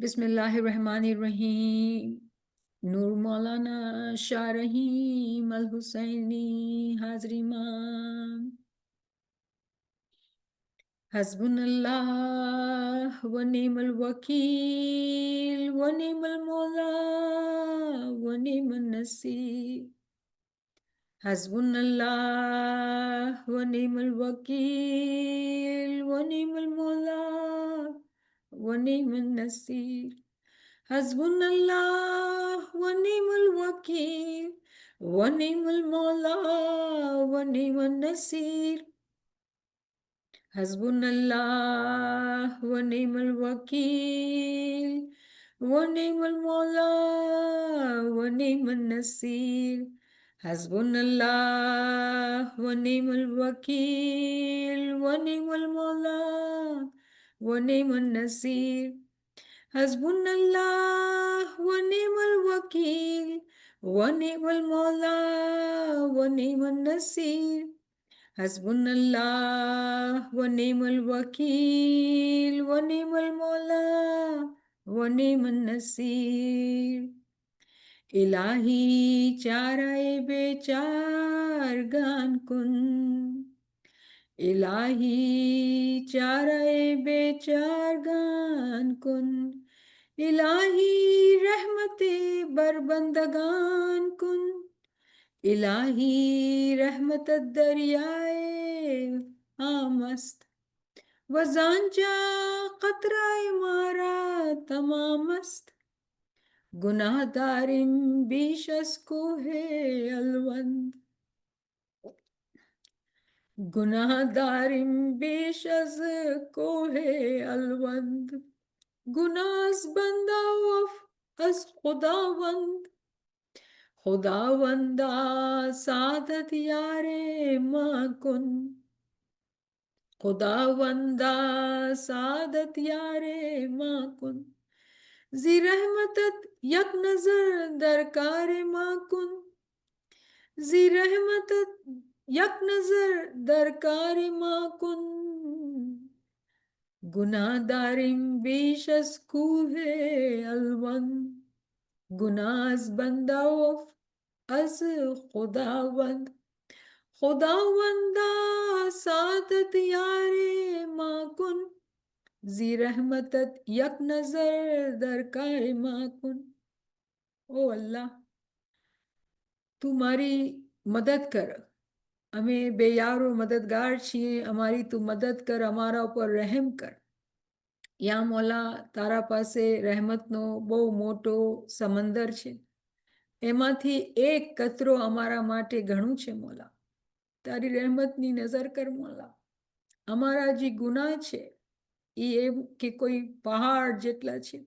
बिस्मिल्लाहिर्रहमानिर्रहीम। नूर मौलाना शाह रहीम अल हुसैनी हाजरी इमाम। हस्बुनल्लाह व निअमल वकील व निअमल मौला व निअमन नसीर। हस्बुनल्लाह व निअमल वकील व निअमल मौला व निअमन नसीर। हस्बुनल्लाह व निअमल वकील व निअमल मौला व निअमन नसीर। हस्बुनल्लाह व निअमल वकील व निअमल मौला व निअमन नसीर। हस्बुनल्लाह व निअमल वकील व निअमल मौला व निअमन नसीर। हस्बुनल्लाह व निअमल वकील व निअमल मौला व निअमन नसीर। हस्बुनल्लाह व निअमल वकील व निअमल मौला व निअमन नसीर। इलाही चाराए बेचार गान कुन। इलाही चाराए बेचार गान कुन। इलाही रहमते बरबंदगान कुन। इलाही रहमत दरियाए आमस्त वजांचा कतराए मारा तमामस्त। गुनाहदारिम बीशस को है अलवंद। गुनाहदारिम बीशस को है अलवंद। गुनास बंदा वफ अस खुदावंद। खुदावंदा सादत यारे मां कुन। खुदावंदा सादत यारे मां कुन। जी रहमतत यक नजर दरकार मां कुन। जी रहमतत यक नजर दरकार मां कुन। गुनाहदारिम बीशस कूहे अलवंद। गुनाज बंदा वफ अस खुदावंद। खुदावंदा सादत यारे मां कुन। जी रहमतत यक नजर दरकार मां कुन। ओ अल्लाह, तू मारी मदद कर। અમે બેયારો મદદગાર છીએ, અમારી તું મદદ કર, અમારા ઉપર રહેમ કર. યા મોલા, તારા પાસે રહેમતનો બહુ મોટો સમંદર છે. એમાંથી એક કતરો અમારા માટે ઘણું છે મોલા. તારી રહેમતની નજર કર મોલા. અમારા જે ગુનાહ છે એ એમ કે કોઈ પહાડ જેટલા છે,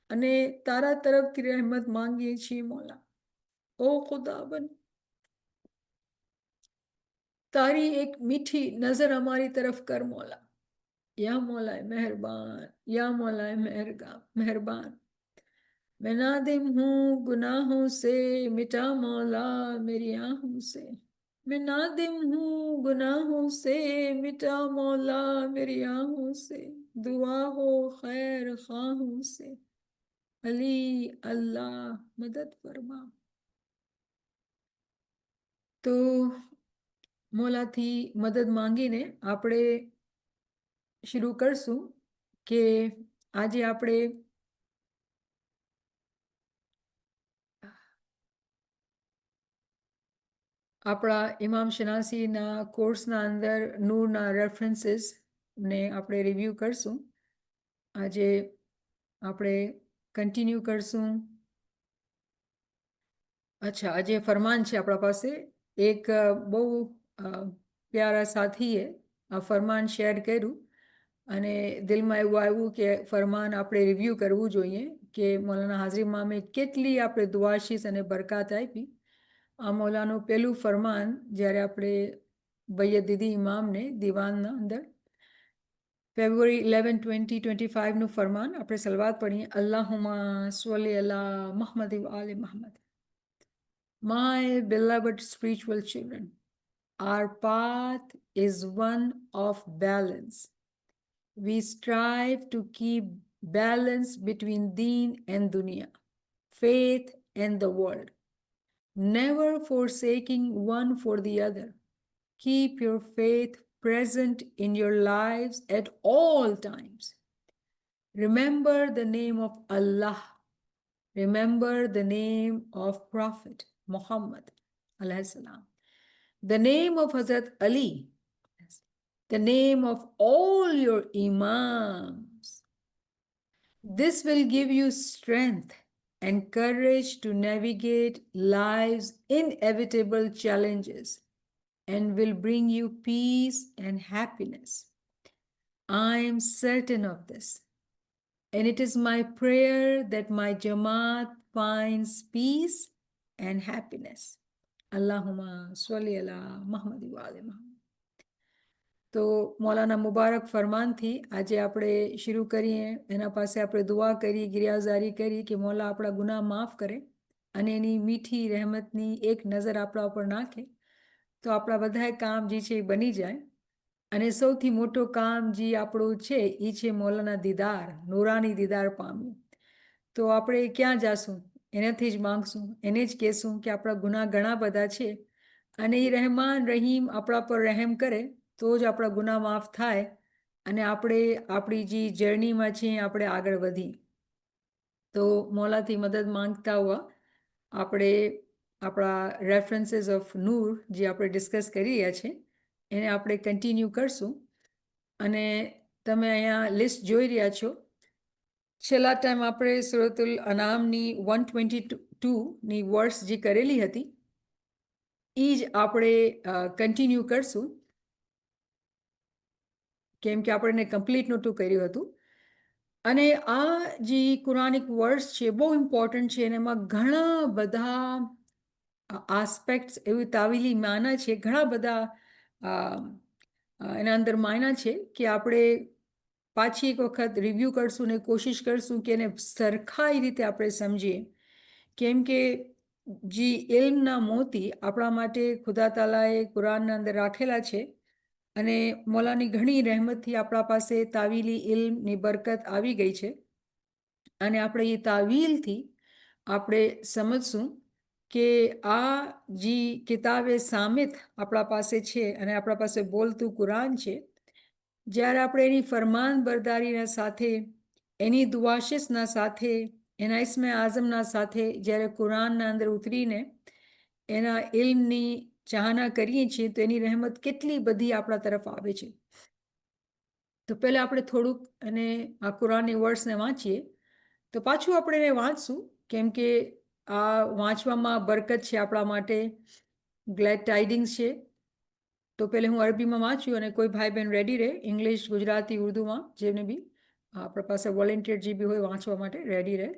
અને તારા તરફથી રહેમત માંગીએ છીએ મોલા. ઓ ખુદાબંદ, तारी एक मीठी नजर हमारी तरफ कर मौला। या मौला मेहरबान, या मौला मेहरबान। मैं नादिम हूँ गुनाहों से, मिटा मौला मेरी आहों से। मैं नादिम हूँ गुनाहों से, मिटा मौला मेरी आहों से। दुआ हो खैर खाहों से, अली अल्लाह मदद फरमा। तो મોલાથી મદદ માંગીને આપણે શરૂ કરશું કે આજે આપણે આપણા ઇમામ શનાસીના કોર્સના અંદર નૂરના રેફરન્સીસને આપણે રિવ્યૂ કરશું. આજે આપણે કન્ટિન્યુ કરશું. અચ્છા, આજે ફરમાન છે આપણા પાસે. એક બહુ પ્યારા સાથીએ આ ફરમાન શેર કર્યું અને દિલમાં એવું આવ્યું કે ફરમાન આપણે રિવ્યૂ કરવું જોઈએ કે મૌલાના હાજરી ઇમામે કેટલી આપણે દુઆશીસ અને બરકાત આપી. આ મૌલાનું પહેલું ફરમાન જ્યારે આપણે બૈયત દીદી ઇમામને દીવાનના અંદર ફેબ્રુઆરી 11, 2025નું ફરમાન. આપણે સલવાત પઢીએ. અલ્લાહુમ્મા સલ્લી અલા મુહમ્મદ વ આલે Muhammad. My beloved spiritual children, our path is one of balance. We strive to keep balance between deen and dunya, faith and the world, never forsaking one for the other. Keep your faith present in your lives at all times. Remember the name of Allah. Remember the name of Prophet Muhammad, the name of Hazrat Ali, the name of all your Imams. This will give you strength and courage to navigate life's inevitable challenges and will bring you peace and happiness. I am certain of this, and it is my prayer that my Jamaat finds peace and happiness. Allahumma salli ala Muhammad wa ali Muhammad. તો મૌલાના મુબારક ફરમાનથી આજે આપણે શરૂ કરીએ, એના પાસે આપણે દુઆ કરી, ગિરિયાઝારી કરી કે મૌલા આપણા ગુનાહ માફ કરે અને એની મીઠી રહેમતની એક નજર આપણા ઉપર નાખે તો આપણા બધાય કામ જે છે એ બની જાય. અને સૌથી મોટો કામ જે આપણું છે એ છે મૌલાના દીદાર, નૂરાની દીદાર પામ્યું. તો આપણે ક્યાં જાશું? એનાથી જ માંગશું, એને જ કહેશું કે આપણા ગુનાહ ઘણા બધા છે અને એ રહેમાન રહીમ આપણા પર રહેમ કરે તો જ આપણા ગુનાહ માફ થાય અને આપણે આપણી જે જર્નીમાં છીએ આપણે આગળ વધી. તો મૌલાથી મદદ માંગતા હોવા આપણે આપણા રેફરન્સીસ ઓફ નૂર જે આપણે ડિસ્કસ કરી રહ્યા છે એને આપણે કન્ટિન્યુ કરશું. અને તમે અહીંયા લિસ્ટ જોઈ રહ્યા છો. છેલ્લા ટાઈમ આપણે સૂરતુલ અનામની 122ની વર્સ જે કરેલી હતી એ જ આપણે કન્ટિન્યુ કરશું, કેમ કે આપણે એને કમ્પ્લીટ નહોતું કર્યું હતું. અને આ જે કુરાનિક વર્સ છે બહુ ઇમ્પોર્ટન્ટ છે અને એમાં ઘણા બધા આસ્પેક્ટ્સ એવી તાવીલી માના છે, ઘણા બધા એના અંદર માયના છે કે આપણે પાછી એક વખત રિવ્યૂ કરશું ને કોશિશ કરશું કે એને સરખાઈ રીતે આપણે સમજીએ, કેમ કે જે ઇલ્મના મોતી આપણા માટે ખુદા તાલાએ કુરાનના અંદર રાખેલા છે અને મૌલાની ઘણી રહેમતથી આપણા પાસે તાવીલી ઇલ્મની બરકત આવી ગઈ છે અને આપણે એ તાવીલથી આપણે સમજશું કે આ જે કિતાબે સામિત આપણા પાસે છે અને આપણા પાસે બોલતું કુરાન છે, જ્યારે આપણે એની ફરમાન બરદારીના સાથે, એની દુઆશિસના સાથે, એના ઇસ્મે આઝમના સાથે જ્યારે કુરાનના અંદર ઉતરીને એના ઇલ્મની ચાહના કરીએ છીએ તો એની રહેમત કેટલી બધી આપણા તરફ આવે છે. તો પહેલાં આપણે થોડુંક અને આ કુરાનની વર્ડ્સને વાંચીએ, તો પાછું આપણે એને વાંચશું કેમ કે આ વાંચવામાં બરકત છે આપણા માટે, ગ્લેડ ટાઇડિંગ્સ છે. તો પહેલાં હું અરબીમાં વાંચ્યું અને કોઈ ભાઈ બહેન રેડી રહે ઇંગ્લિશ, ગુજરાતી, ઉર્દુમાં જેને બી આપણા પાસે વોલેન્ટિયર જે બી હોય વાંચવા માટે રેડી રહે.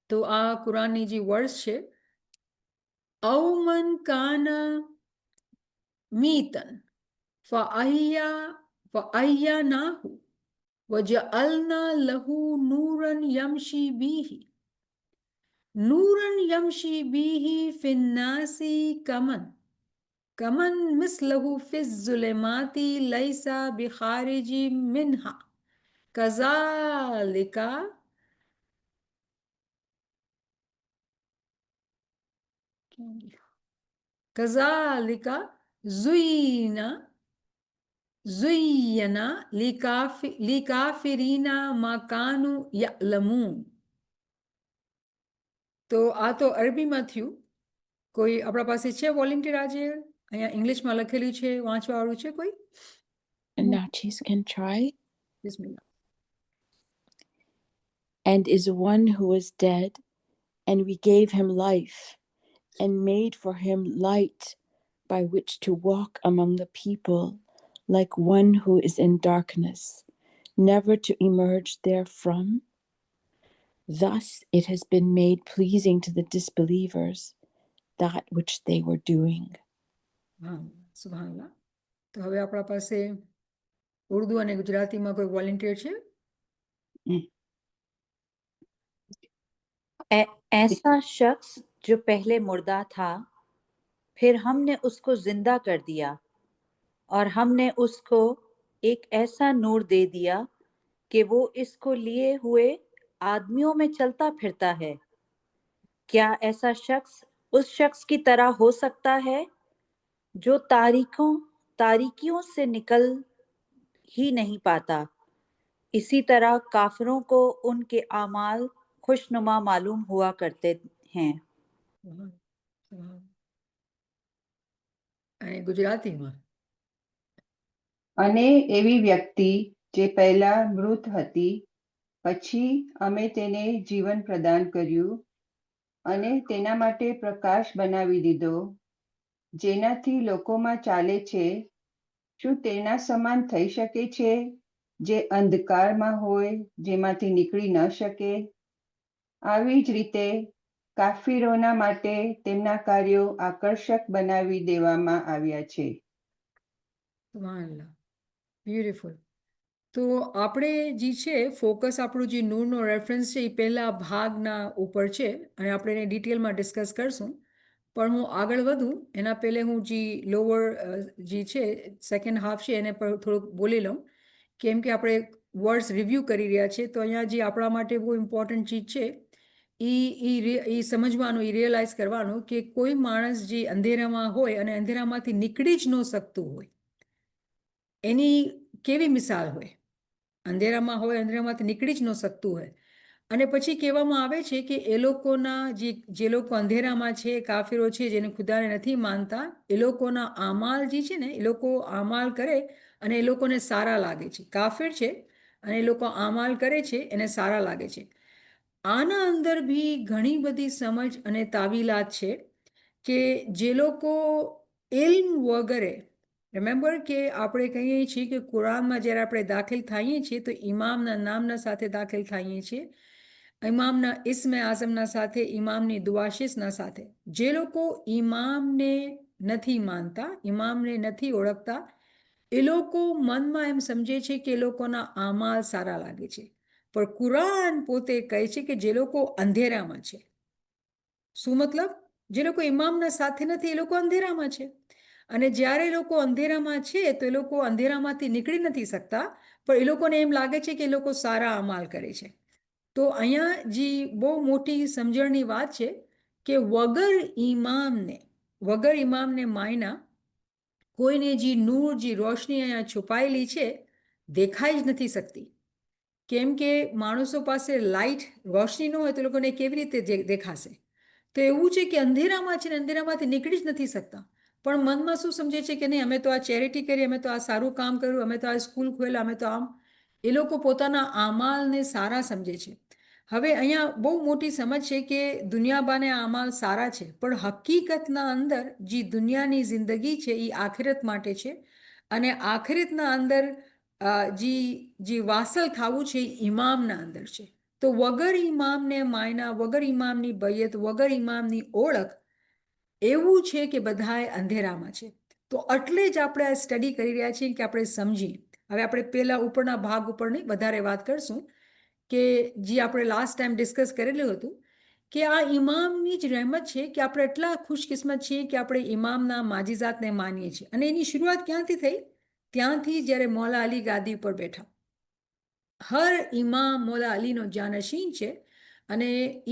તો આ કુરાનની જે વર્ડ્સ છે, અવમન કાના મીતન ફઅહ્યાનાહુ વજઅલના લહુ નૂરન યમશી બીહી ફિન્નાસી કમન મિસ્લહુ ફિઝ્ઝુલમાતી લૈસા બિખારિજી મિન્હા કઝાલિકા ઝુય્યના લિકાફિરીના માકાનુ યઅલમૂન. તો આ તો અરબીમાં થયું. કોઈ આપણા પાસે છે વોલેન્ટિયર આજે? અહીંયા ઇંગ્લિશમાં લખેલું છે, વાંચવાવાળું છે કોઈ? Nachis can try. Bismillah. And is one who was dead, and we gave him life, and made for him light by which to walk among the people, like one who is in darkness, never to emerge therefrom. Thus it has been made pleasing to the disbelievers that which they were doing. સુભાનઅલ્લાહ. તો હવે આપણા પાસે ઉર્દુ અને ગુજરાતીમાં કોઈ volunteer છે? ऐसा शख्स जो पहले मुर्दा था, फिर हमने उसको जिंदा कर दिया और हमने उसको एक ऐसा नूर दे दिया कि वो इसको लिए हुए आदमियों में चलता फिरता है। क्या ऐसा शख्स उस शख्स की तरह हो सकता है जो तारीकियों से निकल ही नहीं पाता? इसी तरह काफिरों को उनके आमाल खुशनुमा मालूम हुआ करते हैं। વાહ, વાહ. અને ગુજરાતીમાં અને એવી વ્યક્તિ જે પહેલા મૃત હતી, પછી અમે તેને જીવન પ્રદાન કર્યું અને તેના માટે પ્રકાશ બનાવી દીધો, જેનાથી લોકોમાં ચાલે છે. શું તેના સમાન થઈ શકે છે જે અંધકારમાં હોય, જેમાંથી નીકળી ન શકે? આવી જ રીતે કાફીરોના માટે તેમના કાર્યો આકર્ષક બનાવી દેવામાં આવ્યા છે. સુભાનઅલ્લાહ, બ્યુટીફુલ. તો આપણે જે છે ફોકસ આપણું જે નૂરનો રેફરન્સ છે એ પહેલા ભાગના ઉપર છે અને આપણે એને ડિટેલમાં ડિસ્કસ કરશું. પણ હું આગળ વધું એના પહેલે હું જે લોઅર જે છે સેકન્ડ હાફ છે એને પર થોડુંક બોલી લઉં, કેમ કે આપણે વર્ડ્સ રિવ્યૂ કરી રહ્યા છીએ. તો અહીંયા જે આપણા માટે બહુ ઇમ્પોર્ટન્ટ ચીજ છે એ સમજવાનું, એ રિયલાઇઝ કરવાનું કે કોઈ માણસ જે અંધેરામાં હોય અને અંધેરામાંથી નીકળી જ ન શકતું હોય, એની કેવી મિસાલ હોય? અંધેરામાં હોય, અંધેરામાંથી નીકળી જ ન શકતું હોય, અને પછી કહેવામાં આવે છે કે એ લોકોના જે લોકો અંધેરામાં છે, કાફીરો છે, જેને ખુદાને નથી માનતા, એ લોકોના આમાલ જે છે ને, એ લોકો આમાલ કરે અને એ લોકોને સારા લાગે છે. કાફીર છે અને એ લોકો આમાલ કરે છે, એને સારા લાગે છે. આના અંદર બી ઘણી બધી સમજ અને તાવીલાત છે કે જે લોકો ઇલ્મ વગરે, રિમેમ્બર કે આપણે કહીએ છીએ કે કુરાનમાં જ્યારે આપણે દાખલ થઈએ છીએ તો ઇમામના નામના સાથે દાખલ થઈએ છીએ, ઇમામના ઇસ્મે આઝમના સાથે, ઇમામની દુઆશિસના સાથે. જે લોકો ઇમામને નથી માનતા, ઇમામને નથી ઓળખતા, એ લોકો મનમાં એમ સમજે છે કે એ લોકોના આમાલ સારા લાગે છે. પણ કુરાન પોતે કહે છે કે જે લોકો અંધેરામાં છે, શું મતલબ? જે લોકો ઇમામના સાથે નથી એ લોકો અંધેરામાં છે. અને જ્યારે એ લોકો અંધેરામાં છે તો એ લોકો અંધેરામાંથી નીકળી નથી શકતા, પણ એ લોકોને એમ લાગે છે કે એ લોકો સારા અમાલ કરે છે. તો અહીંયા જે બહુ મોટી સમજણની વાત છે કે વગર ઇમામને માયના કોઈને જે નૂર, જે રોશની અહીંયા છુપાયેલી છે, દેખાઈ જ નથી શકતી. કેમ કે માણસો પાસે લાઇટ, રોશની ન હોય તો લોકોને કેવી રીતે દેખાશે? તો એવું છે કે અંધેરામાં છે ને અંધેરામાંથી નીકળી જ નથી શકતા, પણ મનમાં શું સમજે છે કે નહીં, અમે તો આ ચેરિટી કરી, અમે તો આ સારું કામ કર્યું, અમે તો આ સ્કૂલ ખોલ્યા, અમે તો આમ. એ લોકો પોતાના આમાલને સારા સમજે છે. હવે અહીંયા બહુ મોટી સમજ છે કે દુનિયાબાને આમાલ સારા છે, પણ હકીકતના અંદર જે દુનિયાની જિંદગી છે એ આખિરત માટે છે, અને આખિરતના અંદર જે વાસલ થવું છે એ ઇમામના અંદર છે. તો વગર ઇમામને માયના, વગર ઇમામની બૈયત, વગર ઇમામની ઓળખ, એવું છે કે બધાએ અંધેરામાં છે. તો એટલે જ આપણે આ સ્ટડી કરી રહ્યા છીએ કે આપણે સમજીએ. હવે આપણે પહેલા ઉપરના ભાગ ઉપરની વધારે વાત કરશું કે જે આપણે લાસ્ટ ટાઈમ ડિસ્કસ કરેલું હતું કે આ ઇમામની જ રહેમત છે કે આપણે એટલા ખુશકિસ્મત છીએ કે આપણે ઇમામના માજીઝાતને માનીએ છીએ. અને એની શરૂઆત ક્યાંથી થઈ? ત્યાંથી જ્યારે મૌલા અલી ગાદી ઉપર બેઠા. હર ઇમામ મૌલા અલીનો જાનશીન છે અને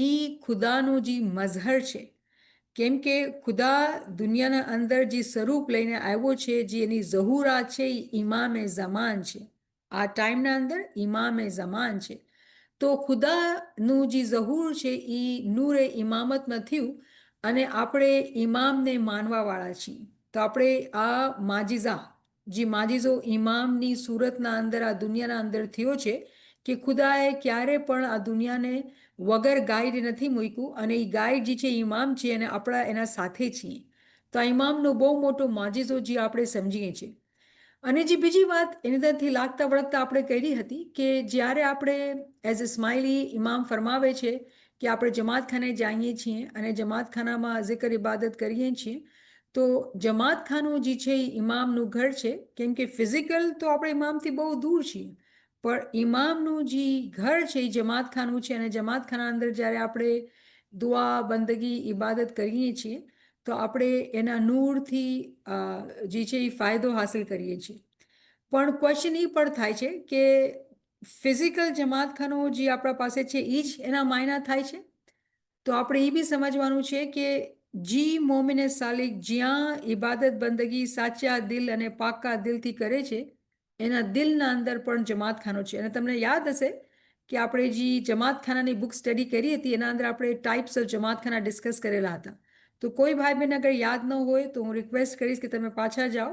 એ ખુદાનું જે મઝહર છે. કેમ કે ખુદા દુનિયાના અંદર જે સ્વરૂપ લઈને આવ્યો છે, જે એની ઝહુરાત છે, એ ઇમામે ઝમાન છે. આ ટાઈમના અંદર ઇમામે ઝમાન છે. તો ખુદાનું જે ઝહૂર છે એ નૂરે ઇમામતમાં થયું અને આપણે ઇમામને માનવાવાળા છીએ. તો આપણે આ જે માજીઝો ઇમામની સુરતના અંદર, આ દુનિયાના અંદર થયો છે કે ખુદાએ ક્યારે પણ આ દુનિયાને વગર ગાઈડ નથી મૂક્યું, અને એ ગાઈડ જે છે ઇમામ છે અને આપણા એના સાથે છીએ. તો આ ઇમામનો બહુ મોટો માજીઝો જે આપણે સમજીએ છીએ. અને જે બીજી વાત એની અંદરથી લાગતા વળગતા આપણે કરી હતી કે જ્યારે આપણે એઝ અ સ્માઇલી ઇમામ ફરમાવે છે કે આપણે જમાતખાને જઈએ છીએ અને જમાતખાનામાં zikr ઇબાદત કરીએ છીએ, તો જમાતખાનું જે છે એ ઇમામનું ઘર છે. કેમ કે ફિઝિકલ તો આપણે ઇમામથી બહુ દૂર છીએ, પણ ઇમામનું જે ઘર છે એ જમાતખાનું છે. અને જમાતખાના અંદર જ્યારે આપણે દુઆ, બંદગી, ઇબાદત કરીએ છીએ તો આપણે એના નૂરથી જે છે એ ફાયદો હાસિલ કરીએ છીએ. પણ ક્વેશ્ચન એ પણ થાય છે કે ફિઝિકલ જમાતખાનો જે આપણા પાસે છે એ જ એના માયના થાય છે? તો આપણે એ બી સમજવાનું છે કે જી મોમિને સાલિક જ્યાં ઇબાદત બંદગી સાચા દિલ અને પાકા દિલથી કરે છે એના દિલના અંદર પણ જમાતખાનો છે. અને તમને યાદ હશે કે આપણે જે જમાતખાનાની બુક સ્ટડી કરી હતી એના અંદર આપણે ટાઈપ્સ ઓફ જમાતખાના ડિસ્કસ કરેલા હતા. તો કોઈ ભાઈ બહેન અગર યાદ ન હોય તો હું રિક્વેસ્ટ કરીશ કે તમે પાછા જાઓ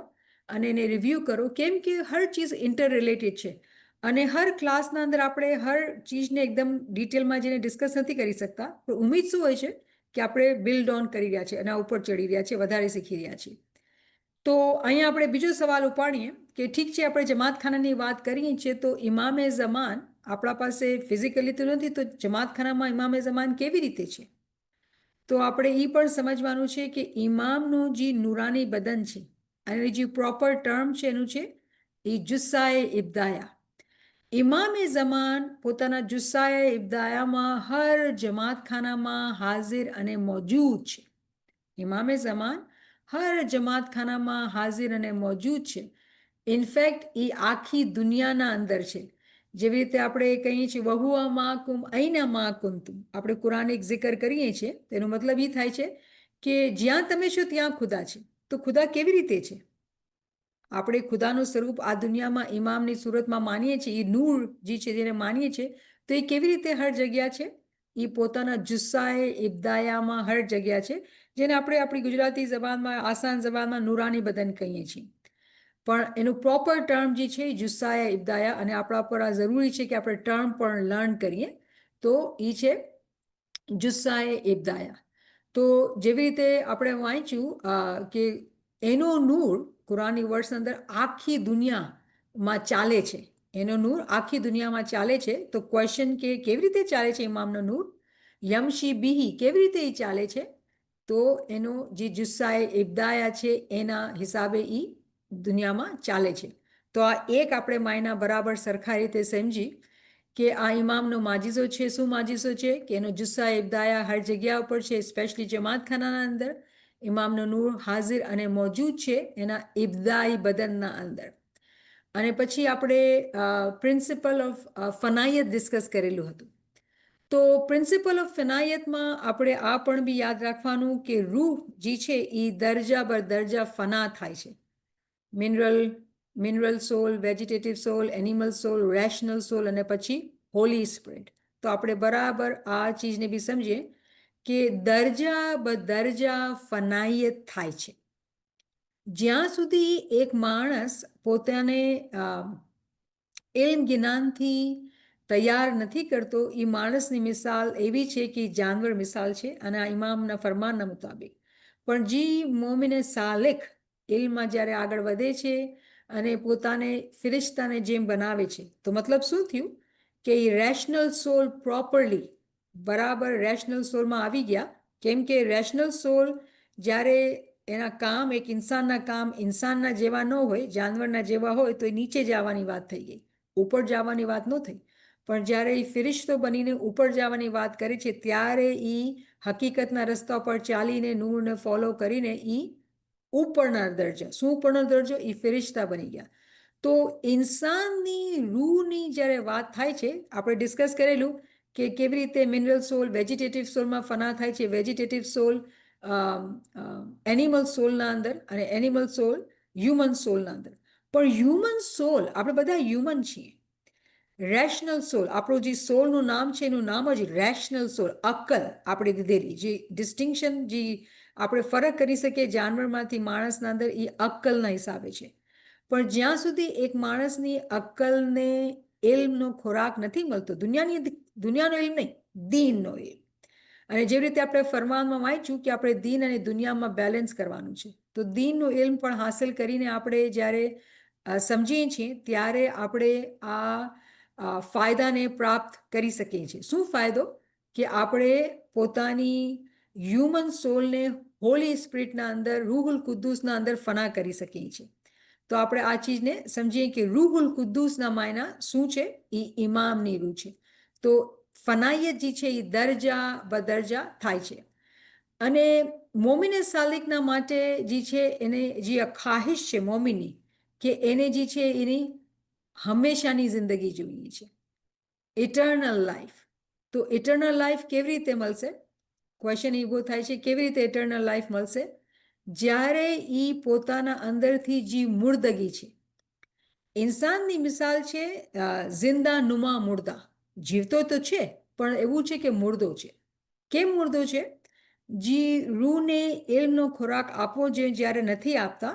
અને એને રિવ્યૂ કરો, કેમ કે હર ચીજ ઇન્ટર રિલેટેડ છે અને હર ક્લાસના અંદર આપણે હર ચીજને એકદમ ડિટેલમાં જઈને ડિસ્કસ નથી કરી શકતા. પણ ઉમ્મીદ શું હોય છે કે આપણે બિલ્ડ ઓન કરી રહ્યા છીએ, એના ઉપર ચડી રહ્યા છીએ, વધારે શીખી રહ્યા છીએ. તો અહીંયા આપણે બીજો સવાલ ઉપાડીએ કે ઠીક છે, આપણે જમાતખાનાની વાત કરીએ છીએ તો ઇમામે ઝમાન આપણા પાસે ફિઝિકલી તો નથી, તો જમાતખાનામાં ઇમામે ઝમાન કેવી રીતે છે? તો આપણે એ પણ સમજવાનું છે કે ઇમામનું જે નુરાની બદન છે અને જે પ્રોપર ટર્મ છે એનું છે એ જુસ્સાએ ઇબ્દાયા. ઇમામે ઝમાન પોતાના જુસ્સાએ ઇબ્દાયામાં હર જમાતખાનામાં હાજર અને મોજૂદ છે. ઇમામે ઝમાન હર જમાતખાનામાં હાજર અને મોજૂદ છે. ઇનફેક્ટ એ આખી દુનિયાના અંદર છે. જેવી રીતે આપણે કહીએ છીએ વહુઆ માકુમ અઈના માકુંતુમ, આપણે કુરાનિક જિકર કરીએ છીએ તેનો મતલબ એ થાય છે કે જ્યાં તમે છો ત્યાં ખુદા છે. તો ખુદા કેવી રીતે છે? આપણે ખુદાનું સ્વરૂપ આ દુનિયામાં ઇમામની સુરતમાં માનીએ છીએ, એ નૂર જે છે જેને માનીએ છીએ, તો એ કેવી રીતે હર જગ્યા છે? એ પોતાના જુસ્સાએ ઇબ્દાયામાં હર જગ્યા છે, જેને આપણે આપણી ગુજરાતી જબાનમાં આસાન જબાનમાં નુરાની બદન કહીએ છીએ. પણ એનું પ્રોપર ટર્મ જે છે એ જુસ્સાએ ઇબ્દાયા, અને આપણા પર આ જરૂરી છે કે આપણે ટર્મ પણ લર્ન કરીએ. તો એ છે જુસ્સાએ ઇબ્દાયા. તો જેવી રીતે આપણે વાંચ્યું કે એનો નૂર કુરાની વર્ડ્સ અંદર આખી દુનિયામાં ચાલે છે. એનો નૂર આખી દુનિયામાં ચાલે છે. તો ક્વેશ્ચન કે કેવી રીતે ચાલે છે ઇમામનો નૂર? યમશી બીહી, કેવી રીતે એ ચાલે છે? તો એનો જે જુસ્સાએ ઇબ્દાયા છે એના હિસાબે એ દુનિયામાં ચાલે છે. તો આ એક આપણે માયના બરાબર સરખા રીતે સમજી કે આ ઇમામનો માજીઝો છે. શું માજીઝો છે? કે એનો જુસ્સા ઇબ્દાયા હર જગ્યા ઉપર છે, સ્પેશલી જમાતખાનાના અંદર ઇમામનો નૂર હાજર અને મોજૂદ છે એના ઇબ્દાઈ બદનના અંદર. અને પછી આપણે પ્રિન્સિપલ ઓફ ફનાયત ડિસ્કસ કરેલું હતું. તો પ્રિન્સિપલ ઓફ ફનાયતમાં આપણે આ પણ બી યાદ રાખવાનું કે રૂહ જે છે એ દરજા બર દરજા ફના થાય છે. મિનરલ સોલ, વેજીટેટિવ સોલ, એનિમલ સોલ, રેશનલ સોલ અને પછી હોલી સ્પિરિટ. તો આપણે બરાબર આ ચીજને બી સમજીએ કે દરજા બ દરજા ફનાયત થાય છે. જ્યાં સુધી એક માણસ પોતાને ઇલ્મ જ્ઞાનથી તૈયાર નથી કરતો, એ માણસની મિસાલ એવી છે કે જાનવર મિસાલ છે, અને આ ઇમામના ફરમાનના મુતાબિક. પણ જે મોમિને સાલિક ઇલ્મમાં જ્યારે આગળ વધે છે અને પોતાને ફિરિશ્તાને જેમ બનાવે છે, તો મતલબ શું થયું કે એ રેશનલ સોલ પ્રોપરલી બરાબર રેશનલ સોલમાં આવી ગયા. કેમ કે રેશનલ સોલ જ્યારે એના કામ એક ઇન્સાનના કામ ઇન્સાનના જેવા ન હોય, જાનવરના જેવા હોય, તો એ નીચે જવાની વાત થઈ ગઈ, ઉપર જવાની વાત ન થઈ. પણ જ્યારે એ ફિરિશ્તો બનીને ઉપર જવાની વાત કરે છે ત્યારે એ હકીકતના રસ્તા પર ચાલીને નૂરને ફોલો કરીને એ ઉપરના દરજા, શું ઉપરનો દરજો? એ ફિરિશ્તા બની ગયા. તો ઇન્સાનની રૂહની જ્યારે વાત થાય છે, આપણે ડિસ્કસ કરેલું કે કેવી રીતે મિનરલ સોલ વેજીટેટિવ સોલમાં ફના થાય છે, વેજીટેટિવ સોલ એનિમલ સોલના અંદર અને એનિમલ સોલ હ્યુમન સોલના અંદર. પણ હ્યુમન સોલ, આપણે બધા હ્યુમન છીએ. રેશનલ સોલ, આપણું જે સોલનું નામ છે એનું નામ જ રેશનલ સોલ, અક્કલ આપણે દીધેલી, જે ડિસ્ટિંક્શન જે આપણે ફરક કરી શકીએ જાનવરમાંથી માણસના અંદર, એ અક્કલના હિસાબે છે. પણ જ્યાં સુધી એક માણસની અક્કલને ઇલ્મનો ખોરાક નથી મળતો, દુનિયાનો ઇલ્મ નહીં, દીનનો ઇલ્મ. અને જેવી રીતે આપણે ફરમાનમાં વાંચ્યું કે આપણે દીન અને દુનિયામાં બેલેન્સ કરવાનું છે, તો દીનનું ઇલ્મ પણ હાંસલ કરીને આપણે જ્યારે સમજીએ છીએ ત્યારે આપણે આ ફાયદાને પ્રાપ્ત કરી શકીએ છીએ. શું ફાયદો? કે આપણે પોતાની હ્યુમન સોલને હોલી સ્પિરિટના અંદર, રૂહુલ કુદ્દુસના અંદર ફના કરી શકીએ છીએ. તો આપણે આ ચીજને સમજીએ કે રૂહુલ કુદ્દુસના માયના શું છે? એ ઇમામની રૂહ છે. તો ફનાયત જે છે એ દરજા બદરજા થાય છે. અને મોમિને સાલિકના માટે જે છે એને જે ખ્વાહિશ છે મોમિનની, કે એને જે છે એની હંમેશાની જિંદગી જોઈએ છે. Eternal life. તો ઇટર્નલ લાઈફ કેવી રીતે મળશે? ક્વેશ્ચન ઊભો થાય છે, કેવી રીતે ઇટર્નલ લાઈફ મળશે? જ્યારે એ પોતાના અંદરથી જે મુર્દગી છે, ઇન્સાનની મિસાલ છે જિંદા નુમા મુર્દા. જીવતો તો છે પણ એવું છે કે મુર્દો છે. કેમ મુર્દો છે? જે રૂહને ઇલ્મનો ખોરાક આપવો જોઈએ જ્યારે નથી આપતા,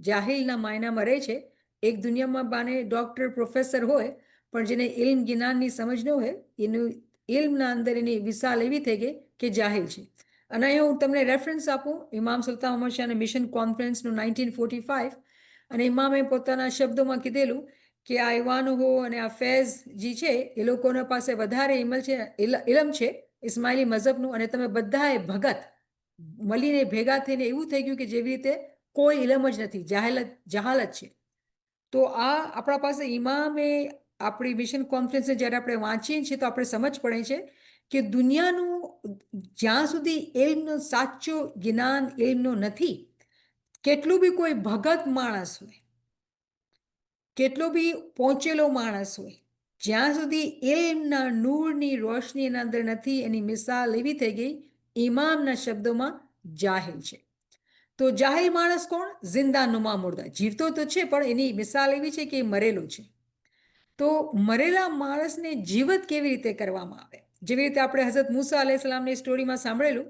જાહિલના માયનામાં રહે છે. એક દુનિયામાં બાને ડૉક્ટર પ્રોફેસર હોય પણ જેને ઇલ્મ જ્ઞાનની સમજ ન હોય, એનું ઇલ્મના અંદર એની વિશાલ એવી થઈ ગઈ કે જાહિલ છે. અને અહીંયા હું તમને રેફરન્સ આપું ઇમામ સુલ્તાન અહમદ શાહના મિશન કોન્ફરન્સનું 1945. અને ઇમામે પોતાના શબ્દોમાં કીધેલું કે આ યુવાનો અને આ ફૈઝ જે છે એ લોકોના પાસે વધારે ઇલમ છે ઇસ્માઇલી મઝહબનું, અને તમે બધાએ ભગત મળીને ભેગા થઈને એવું થઈ ગયું કે જેવી રીતે કોઈ ઇલમ જ નથી, જહાલત છે. તો આ આપણા પાસે ઇમામે આપણી મિશન કોન્ફરન્સને જ્યારે આપણે વાંચીએ છીએ તો આપણે સમજ પડે છે કે દુનિયાનું જ્યાં સુધી ઇલ્મનો સાચો જ્ઞાન ઇલ્મનો નથી, કેટલું બી કોઈ ભગત માણસ હોય, કેટલો બી પહોંચેલો માણસ હોય, જ્યાં સુધી ઇલ્મના નૂરની રોશની એના અંદર નથી, એની મિસાલ એવી થઈ ગઈ ઇમામના શબ્દોમાં જાહિલ છે. તો જાહિલ માણસ કોણ? જિંદા નુમા મુર્દા. જીવતો તો છે પણ એની મિસાલ એવી છે કે એ મરેલો છે. તો મરેલા માણસને જીવત કેવી રીતે કરવામાં આવે? જેવી રીતે આપણે હઝરત મૂસા અલૈહિસ્સલામની સ્ટોરીમાં સાંભળેલું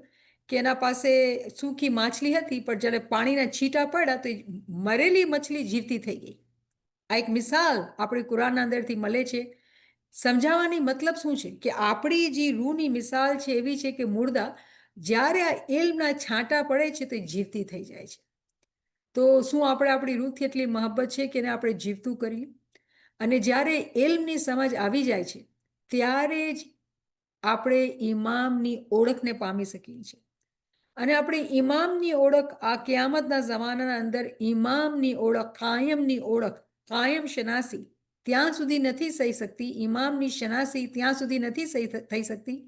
કે એના પાસે સૂકી માછલી હતી, પણ જ્યારે પાણીના છીટા પડ્યા તો મરેલી મછલી જીવતી થઈ ગઈ. આ એક મિસાલ આપણી કુરાનના અંદરથી મળે છે. સમજાવવાની મતલબ શું છે કે આપણી જે રૂહની મિસાલ છે એવી છે કે મુર્દા જ્યારે આ ઇલ્મના છાંટા પડે છે તો જીવતી થઈ જાય છે. તો શું આપણે આપણી રૂહથી એટલી મહબ્બત છે કે એને આપણે જીવતું કરીએ? અને જ્યારે ઇલ્મની સમજ આવી જાય છે ત્યારે જ આપણે ઇમામની ઓળખને પામી શકીએ છીએ. અને આપણી ઇમામની ઓળખ આ કિયામતના જમાનાના અંદર ઇમામની ઓળખ, કાયમની ઓળખ, કાયમ શનાસી ત્યાં સુધી નથી થઈ શકતી, ઇમામની શનાસી ત્યાં સુધી નથી થઈ શકતી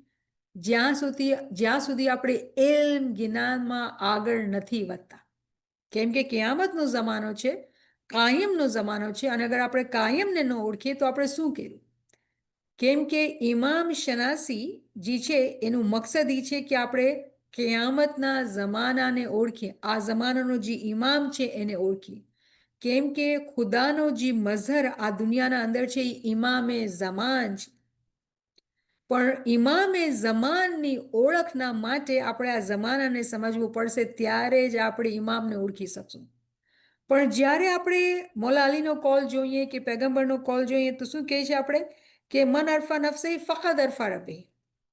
જ્યાં સુધી આપણે ઇલ્મ જ્ઞાનમાં આગળ નથી વધતા. કેમ કે કિયામતનો જમાનો છે, કાયમનો જમાનો છે, અને અગર આપણે કાયમને ન ઓળખીએ તો આપણે શું કર્યું? કેમ કે ઇમામ શનાસી જે છે એનું મકસદ એ છે કે આપણે કિયામતના જમાનાને ઓળખીએ, આ જમાનાનો જે ઇમામ છે એને ઓળખીએ. કેમ કે ખુદાનો જે મઝહર આ દુનિયાના અંદર છે એ ઇમામે ઝમાન છે. પણ ઇમામે ઝમાનની ઓળખના માટે આપણે આ જમાનાને સમજવું પડશે, ત્યારે જ આપણે ઇમામને ઓળખી શકશું. પણ જ્યારે આપણે મૌલા અલીનો કોલ જોઈએ કે પેગમ્બરનો કોલ જોઈએ તો શું કહે છે આપણે કે મન અરફા નફસે ફકદ અરફા રબે.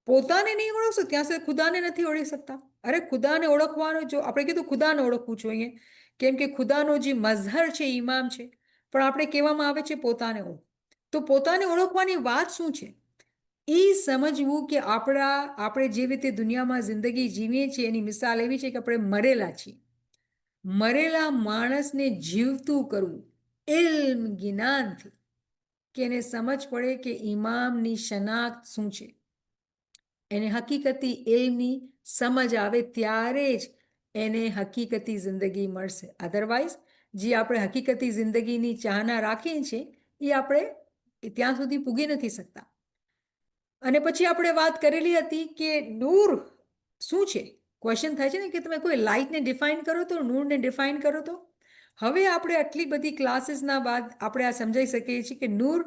પોતાને નહીં ઓળખશો ત્યાં સુધી ખુદાને નથી ઓળખી શકતા. અરે ખુદાને ઓળખવાનો, જો આપણે કીધું ખુદાને ઓળખવું જોઈએ કેમ કે ખુદાનો જે મઝહર છે ઇમામ છે, પણ આપણે કહેવામાં આવે છે પોતાને ઓળખ. તો પોતાને ઓળખવાની વાત શું છે? એ સમજવું કે આપણે જે રીતે દુનિયામાં જિંદગી જીવીએ છીએ એની મિસાલ એવી છે કે આપણે મરેલા છીએ. મરેલા માણસને જીવતું કરવું ઇલ્મ જ્ઞાનથી, કે એને સમજ પડે કે ઇમામની શનાખ્ત શું છે, એને હકીકતી ઇલ્મની સમજ આવે ત્યારે જ એને હકીકતી જિંદગી મળશે. અધરવાઇઝ જે આપણે હકીકતી જિંદગીની ચાહના રાખીએ છીએ એ આપણે ત્યાં સુધી પૂગી નથી શકતા. અને પછી આપણે વાત કરેલી હતી કે નૂર શું છે? ક્વેશ્ચન થાય છે ને કે તમે કોઈ લાઇટને ડિફાઇન કરો તો, નૂરને ડિફાઇન કરો તો. હવે આપણે આટલી બધી ક્લાસીસના બાદ આપણે આ સમજાઈ શકીએ છીએ કે નૂર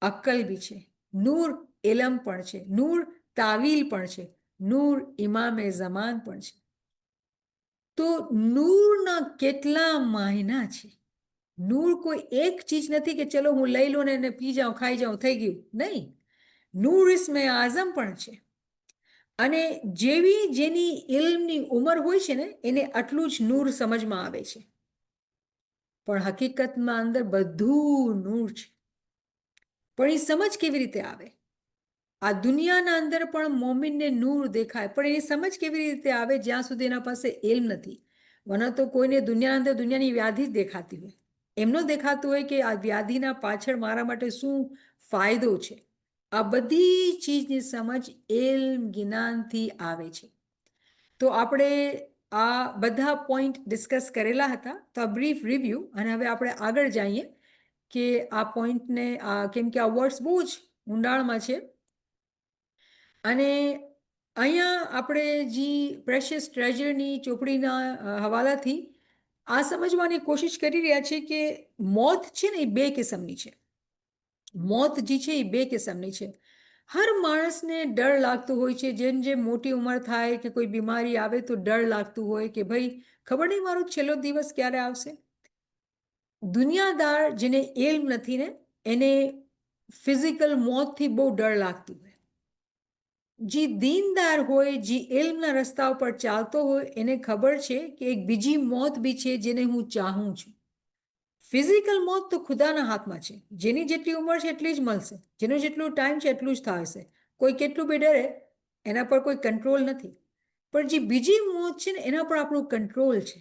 અક્કલ બી છે, નૂર ઇલમ પણ છે, નૂર તાવીલ પણ છે, નૂર ઇમામે ઝમાન પણ છે. તો નૂરના કેટલા માયના છે? નૂર કોઈ એક ચીજ નથી કે ચલો હું લઈ લઉં ને એને પી જાઉં, ખાઈ જાઉં, થઈ ગયું. નહીં, નૂર ઇસ્મે આઝમ પણ છે. અને જેની ઇલ્મની ઉંમર હોય છે ને એને આટલું જ નૂર સમજમાં આવે છે. પણ હકીકતમાં અંદર બધું નૂર છે. પણ એ સમજ કેવી રીતે આવે? આ દુનિયાના અંદર પણ મોમિનને નૂર દેખાય, પણ એની સમજ કેવી રીતે આવે જ્યાં સુધી એના પાસે ઇલ્મ નથી? વના તો કોઈને દુનિયાના અંદર દુનિયાની વ્યાધિ જ દેખાતી હોય, એમનો દેખાતું હોય કે આ વ્યાધિના પાછળ મારા માટે શું ફાયદો છે. આ બધી ચીજની સમજ ઇલ્મ જ્ઞાનથી આવે છે. તો આપણે આ બધા પોઈન્ટ ડિસ્કસ કરેલા હતા, તો આ બ્રીફ રિવ્યૂ. અને હવે આપણે આગળ જઈએ કે આ પોઈન્ટને કેમ કે આ વર્ડ્સ બહુ જ ઊંડાણમાં છે. અને અહીંયા આપણે જે પ્રેશિયસ ટ્રેઝરની ચોપડીના હવાલાથી આ સમજવાની કોશિશ કરી રહ્યા છીએ કે મોત છે ને એ બે કિસ્મની છે. મોત જે છે એ બે કિસ્મની છે. હર માણસને ડર લાગતો હોય છે. જેમ જેમ મોટી ઉંમર થાય કે કોઈ બીમારી આવે તો ડર લાગતું હોય કે ભાઈ ખબર નહીં મારો છેલ્લો દિવસ ક્યારે આવશે. દુનિયાદાર જેને ઇલ્મ નથી ને એને ફિઝિકલ મોતથી બહુ ડર લાગતું હોય. જે દીનદાર હોય, જે ઇલ્મના રસ્તા ઉપર ચાલતો હોય એને ખબર છે કે એક બીજી મોત બી છે જેને હું ચાહું છું. ફિઝિકલ મોત તો ખુદાના હાથમાં છે. જેની જેટલી ઉંમર છે એટલી જ મળશે, જેનો જેટલો ટાઈમ છે એટલું જ થશે. કોઈ કેટલું બી ડરે એના પર કોઈ કંટ્રોલ નથી. પણ જે બીજી મોત છે ને એના પર આપણું કંટ્રોલ છે.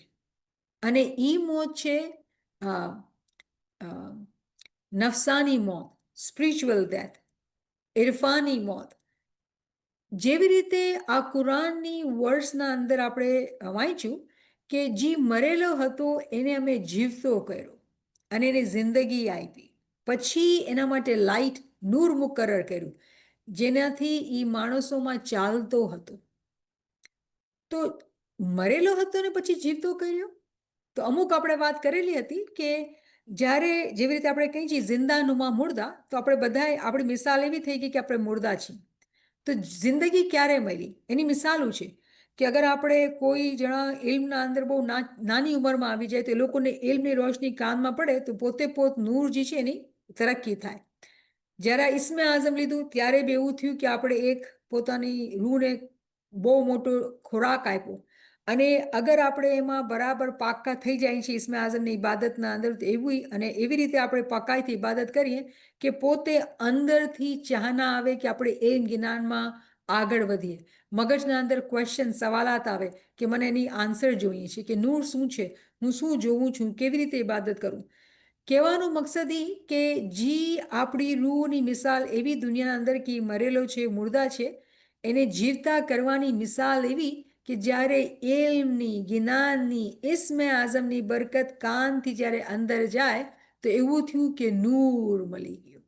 અને એ મોત છે નફસાની મોત, સ્પિરિચ્યુઅલ ડેથ, ઇરફાની મોત. જેવી રીતે આ કુરાનની વર્સના અંદર આપણે વાંચ્યું કે જે મરેલો હતો એને અમે જીવતો કર્યો અને એને જિંદગી આપી. પછી એના માટે લાઇટ નૂર મુકરર કર્યું જેનાથી એ માણસોમાં ચાલતો હતો. તો મરેલો હતો ને પછી જીવતો કર્યો. તો અમુક આપણે વાત કરેલી હતી કે જ્યારે જેવી રીતે આપણે કહીએ છીએ જિંદાનુમા મુર્દા, તો આપણે બધાએ આપણી મિસાલ એવી થઈ ગઈ કે આપણે મુર્દા છીએ. તો જિંદગી ક્યારે મળી એની મિસાલો છે કે અગર આપણે કોઈ જણા ઇલ્મના અંદર બહુ નાની ઉંમરમાં આવી જાય તો એ લોકોને ઇલ્મની રોશની કાનમાં પડે તો પોતે પોત નૂર જે છે એની તરક્કી થાય. જ્યારે ઇસ્મે આઝમ લીધું ત્યારે બી એવું થયું કે આપણે એક પોતાની રૂહને બહુ મોટો ખોરાક આપ્યો. અને અગર આપણે એમાં બરાબર પાક્કા થઈ જાય છે ઇસ્મે આઝમની ઇબાદતના અંદર એવી અને એવી રીતે આપણે પાકાઈથી ઇબાદત કરીએ કે પોતે અંદરથી ચાહના આવે કે આપણે એ જ્ઞાનમાં આગળ વધીએ. મગજના અંદર ક્વેશ્ચન સવાલાત આવે કે મને એની આન્સર જોઈએ છે કે નૂર શું છે, હું શું જોઉં છું, કેવી રીતે ઇબાદત કરું. કહેવાનો મકસદ એ કે જે આપણી રૂહની મિસાલ એવી દુનિયાના અંદર કે મરેલો છે, મુર્દા છે, એને જીવતા કરવાની મિસાલ એવી કે જ્યારે ઇલ્મની, જ્ઞાનની, ઇસ્મે આઝમની બરકત કાનથી જ્યારે અંદર જાય તો એવું થયું કે નૂર મળી ગયું.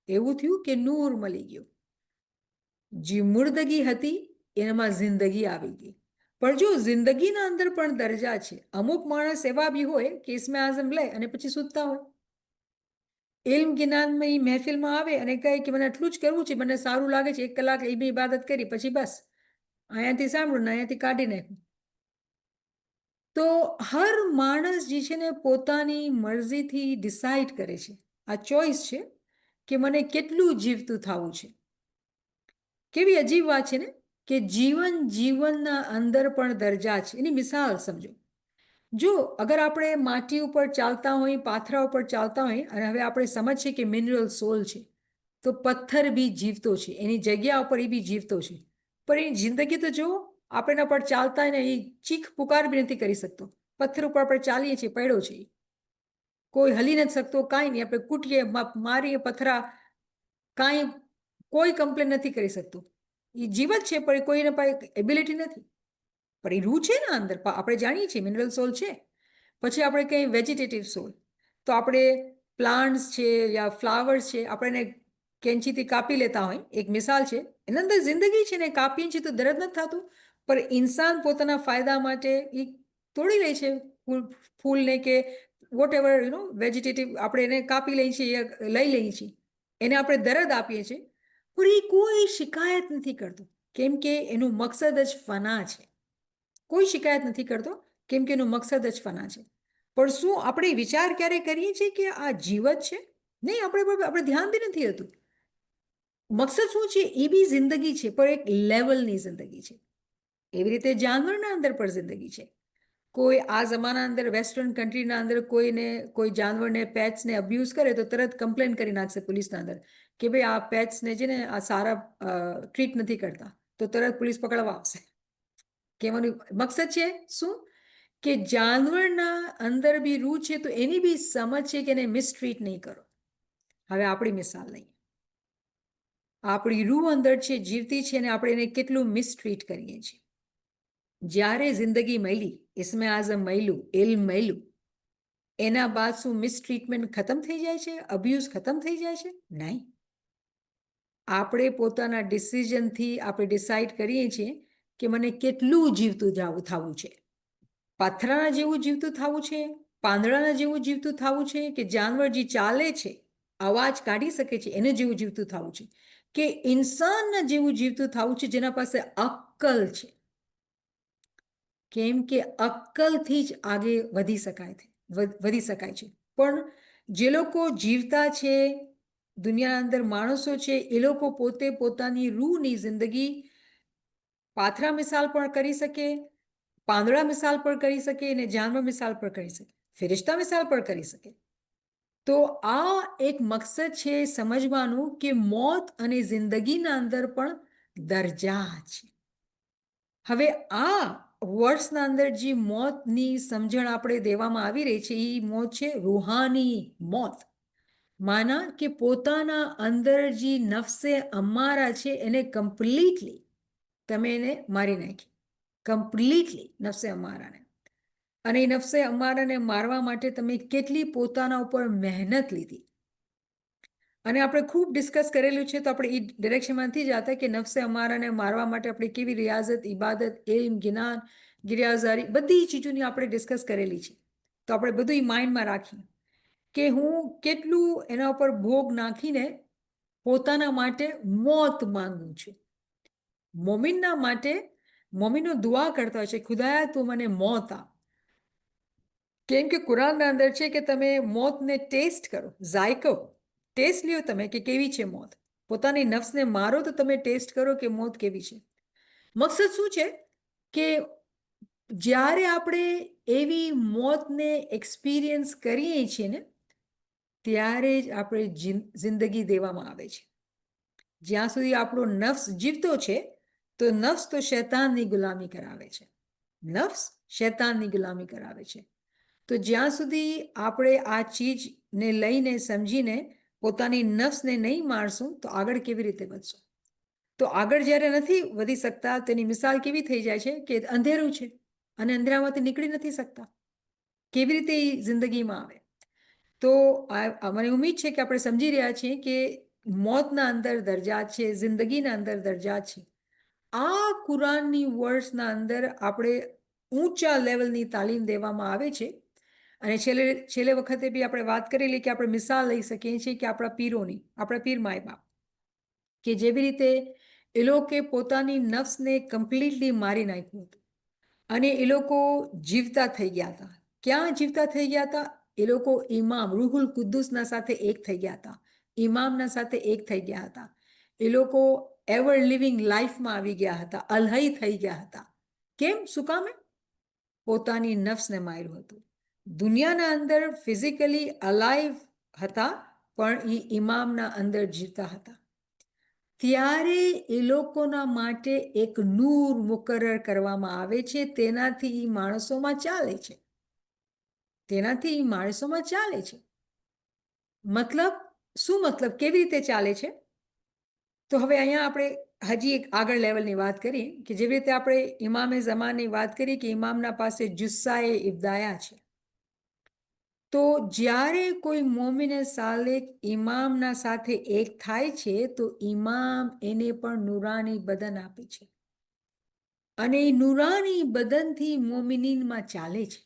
એવું થયું કે નૂર મળી ગયું. જે મુર્દગી હતી એનામાં જિંદગી આવી ગઈ. પણ જો જિંદગીના અંદર પણ દરજા છે. અમુક માણસ એવા બી હોય કે ઇસ્મે આઝમ લે અને પછી સૂતા હોય. ઇલ્મ જ્ઞાનમાં મહેફિલમાં આવે અને કહે કે મને આટલું જ કરવું છે, મને સારું લાગે છે, 1 કલાક એ બી ઇબાદત કરી પછી બસ અહીંયાથી સાંભળું ને અહીંયાથી કાઢી નાખ્યું. તો હર માણસ જે છે ને પોતાની મરજીથી ડિસાઈડ કરે છે. આ ચોઈસ છે કે મને કેટલું જીવતું થવું છે. કેવી અજીબ વાત છે ને કે જીવનના અંદર પણ દરજા છે. એની મિસાલ સમજો. જો અગર આપણે માટી ઉપર ચાલતા હોય, પાથરા ઉપર ચાલતા હોય અને હવે આપણે સમજીએ કે મિનરલ સોલ છે તો પથ્થર બી જીવતો છે, એની જગ્યા ઉપર એ બી જીવતો છે. પણ એની જિંદગી તો જુઓ, આપણે એના પર ચાલતા ને એ ચીખ પુકાર બી નથી કરી શકતો. પથ્થર ઉપર આપણે ચાલીએ છીએ, પડ્યો છે, કોઈ હલી નથી શકતો, કાંઈ નહીં. આપણે કૂટીએ, મારીએ પથરા, કાંઈ કોઈ કમ્પ્લેન નથી કરી શકતું. એ જીવત છે પણ કોઈને પાસે એબિલિટી નથી. પણ એ રૂહ છે ને અંદર, આપણે જાણીએ છીએ મિનરલ સોલ છે. પછી આપણે કંઈ વેજીટેટિવ સોલ, તો આપણે પ્લાન્ટ્સ છે યા ફ્લાવર્સ છે, આપણે એને કેંચીથી કાપી લેતા હોય, એક મિસાલ છે. એના અંદર જિંદગી છે ને, કાપીએ છીએ તો દર્દ નથી થતું. પણ ઇન્સાન પોતાના ફાયદા માટે એ તોડી લે છે ફૂલને કે વોટ એવર વેજીટેટિવ, આપણે એને કાપી લઈએ છીએ, લઈ લઈએ છીએ, એને આપણે દર્દ આપીએ છીએ. પણ એ કોઈ શિકાયત નથી કરતો કેમ કે એનું મકસદ જ ફના છે. કોઈ શિકાયત નથી કરતો કેમ કે એનું મકસદ જ ફના છે. પણ શું આપણે વિચાર ક્યારે કરીએ છીએ કે આ જીવત છે? નહીં, આપણે ધ્યાન બી નથી હતું. મકસદ શું છે? એ બી જિંદગી છે પણ એક લેવલની જિંદગી છે. એવી રીતે જાનવરના અંદર પણ જિંદગી છે. કોઈ આ જમાના અંદર વેસ્ટર્ન કન્ટ્રીના અંદર કોઈ જાનવરને, પેટ્સને અબ્યુઝ કરે તો તરત કમ્પ્લેન કરી નાખશે પોલીસના અંદર કે ભાઈ આ પેટ્સને છે ને આ સારા ટ્રીટ નથી કરતા, તો તરત પોલીસ પકડવા આવશે. કહેવાનું મકસદ છે શું કે જાનવરના અંદર બી રૂહ છે તો એની બી સમજ છે કે એને મિસટ્રીટ નહીં કરો. હવે આપણી મિસાલ નહીં, આપણી રૂહ અંદર છે, જીવતી છે, અને આપણે એને કેટલું મિસટ્રીટ કરીએ છીએ. જ્યારે જિંદગી મળી, ઇસ્મે આઝમ મળ્યું, ઇલ્મ મળ્યું, એના બાદ શું મિસટ્રીટમેન્ટ ખતમ થઈ જાય છે? અબ્યુઝ ખતમ થઈ જાય છે? નહીં. આપણે પોતાના ડિસિઝનથી આપણે ડિસાઈડ કરીએ છીએ કે મને કેટલું જીવતું થવું છે. પાથરાના જેવું જીવતું થવું છે, પાંદડાના જેવું જીવતું થવું છે, કે જાનવર જે ચાલે છે, અવાજ કાઢી શકે છે એને જેવું જીવતું થવું છે, કે ઇન્સાનના જેવું જીવતું થવું છે જેના પાસે અક્કલ છે. કેમ કે અક્કલથી જ આગે વધી શકાય છે. પણ જે લોકો જીવતા છે, દુનિયા અંદર માણસો છે, એ લોકો પોતે પોતાની રૂહની જિંદગી પાથરા મિસાલ પણ કરી શકે, પાંદડા મિસાલ પણ કરી શકે, અને જાનવર મિસાલ પણ કરી શકે, ફિરિશ્તા મિસાલ પણ કરી શકે. તો આ એક મકસદ છે સમજવાનું કે મોત અને જિંદગીના અંદર પણ દરજા છે. હવે આ વર્ષના અંદર જે મોતની સમજણ આપણે દેવામાં આવી રહી છે, એ મોત છે રૂહાની મોત. માના કે પોતાના અંદર જે નફસે અમારા છે એને કમ્પ્લીટલી તમે એને મારી નાખી, કમ્પ્લીટલી નફસે અમારાને. અને એ નફસે અમારાને મારવા માટે તમે કેટલી પોતાના ઉપર મહેનત લીધી. અને આપણે ખૂબ ડિસ્કસ કરેલું છે, તો આપણે એ ડિરેક્શનમાંથી જ હતા કે નફસે અમારાને મારવા માટે આપણે કેવી રિયાઝત, ઇબાદત, ઇલ્મ, જ્ઞાન, ગિરિયાઝારી બધી ચીજોની આપણે ડિસ્કસ કરેલી છે. તો આપણે બધું એ માઇન્ડમાં રાખીએ કે હું કેટલું એના ઉપર ભોગ નાખીને પોતાના માટે મોત માંગું છું. મોમિનના માટે મોમિનો દુઆ કરતા હોય છે, ખુદાયા તું મને મોત આપ. કેમ કે કુરાનના અંદર છે કે તમે મોતને ટેસ્ટ કરો, ઝાયકો ટેસ્ટ લ્યો તમે કે કેવી છે મોત. પોતાની નફ્સને મારો તો તમે ટેસ્ટ કરો કે મોત કેવી છે. મકસદ શું છે કે જ્યારે આપણે એવી મોતને એક્સપિરિયન્સ કરીએ છીએ ને, ત્યારે જ આપણે જિંદગી દેવામાં આવે છે. જ્યાં સુધી આપણો નફ્સ જીવતો છે, તો નફ્સ તો શૈતાનની ગુલામી કરાવે છે. નફ્સ શૈતાનની ગુલામી કરાવે છે. તો જ્યાં સુધી આપણે આ ચીજને લઈને સમજીને પોતાની નફ્સને નહીં મારશું, તો આગળ કેવી રીતે વધશું? તો આગળ જ્યારે નથી વધી શકતા, તેની મિસાલ કેવી થઈ જાય છે કે અંધેરું છે અને અંધેરામાંથી નીકળી નથી શકતા. કેવી રીતે એ જિંદગીમાં આવે? તો મને ઉમ્મીદ છે કે આપણે સમજી રહ્યા છીએ કે મોતના અંદર દરજા છે, જિંદગીના અંદર દરજા છે. આ કુરાનની વર્સના અંદર આપણે ઊંચા લેવલની તાલીમ દેવામાં આવે છે. અને છેલ્લે વખતે બી આપણે વાત કરેલી કે આપણે મિસાલ લઈ શકીએ છીએ કે આપણા પીરોની, આપણા પીર માય બાપ, કે જેવી રીતે એ લોકોએ પોતાની નફ્સને કમ્પ્લીટલી મારી નાખ્યું હતું અને એ લોકો જીવતા થઈ ગયા હતા. ક્યાં જીવતા થઈ ગયા હતા? એ લોકો ઇમામ રૂહુલ કુદ્દુસના સાથે એક થઈ ગયા હતા, ઇમામના સાથે એક થઈ ગયા હતા. એ લોકો એવર લિવિંગ લાઈફમાં આવી ગયા હતા, અલહઈ થઈ ગયા હતા. કેમ? શું કામે? પોતાની નફ્સને માર્યું હતું. દુનિયાના અંદર ફિઝિકલી અલાઈવ હતા, પણ એ ઇમામના અંદર જીવતા હતા. ત્યારે એ લોકોના માટે એક નૂર મુકરર કરવામાં આવે છે, તેનાથી એ માણસોમાં ચાલે છે. તેનાથી એ માણસોમાં ચાલે છે. મતલબ શું? મતલબ કેવી રીતે ચાલે છે? તો હવે અહીંયા આપણે હજી એક આગળ લેવલની વાત કરીએ કે જેવી રીતે આપણે ઇમામે ઝમાનની વાત કરી કે ઇમામના પાસે જુસ્સાએ ઇબ્દાયા છે. તો જ્યારે કોઈ મોમિને સાલેક ઇમામના સાથે એક થાય છે, તો ઇમામ એને પણ નૂરાની બદન આપે છે અને એ નૂરાની બદનથી મોમિનીનમાં ચાલે છે.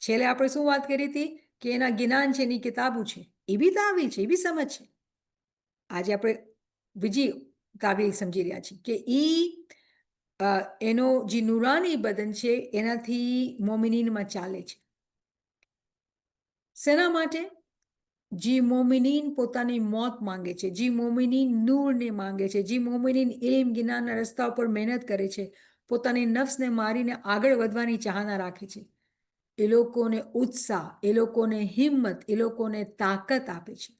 છેલ્લે આપણે શું વાત કરી હતી કે એના જ્ઞાન છે, એની કિતાબો છે, એ બી તાવીલ છે, એ બી સમજ છે. આજે આપણે બીજી તાવીલ સમજી રહ્યા છીએ કે એનો જે નૂરાની બદન છે એનાથી મોમિનીનમાં ચાલે છે. શેના માટે? જે મોમિનીન પોતાની મોત માંગે છે, જે મોમિનીન નૂરને માંગે છે, જે મોમિનીન ઇલ્મ જ્ઞાનના રસ્તા ઉપર મહેનત કરે છે, પોતાની નફ્સને મારીને આગળ વધવાની ચાહના રાખે છે, એ લોકોને ઉત્સાહ, એ લોકોને હિંમત, એ લોકોને તાકાત આપે છે.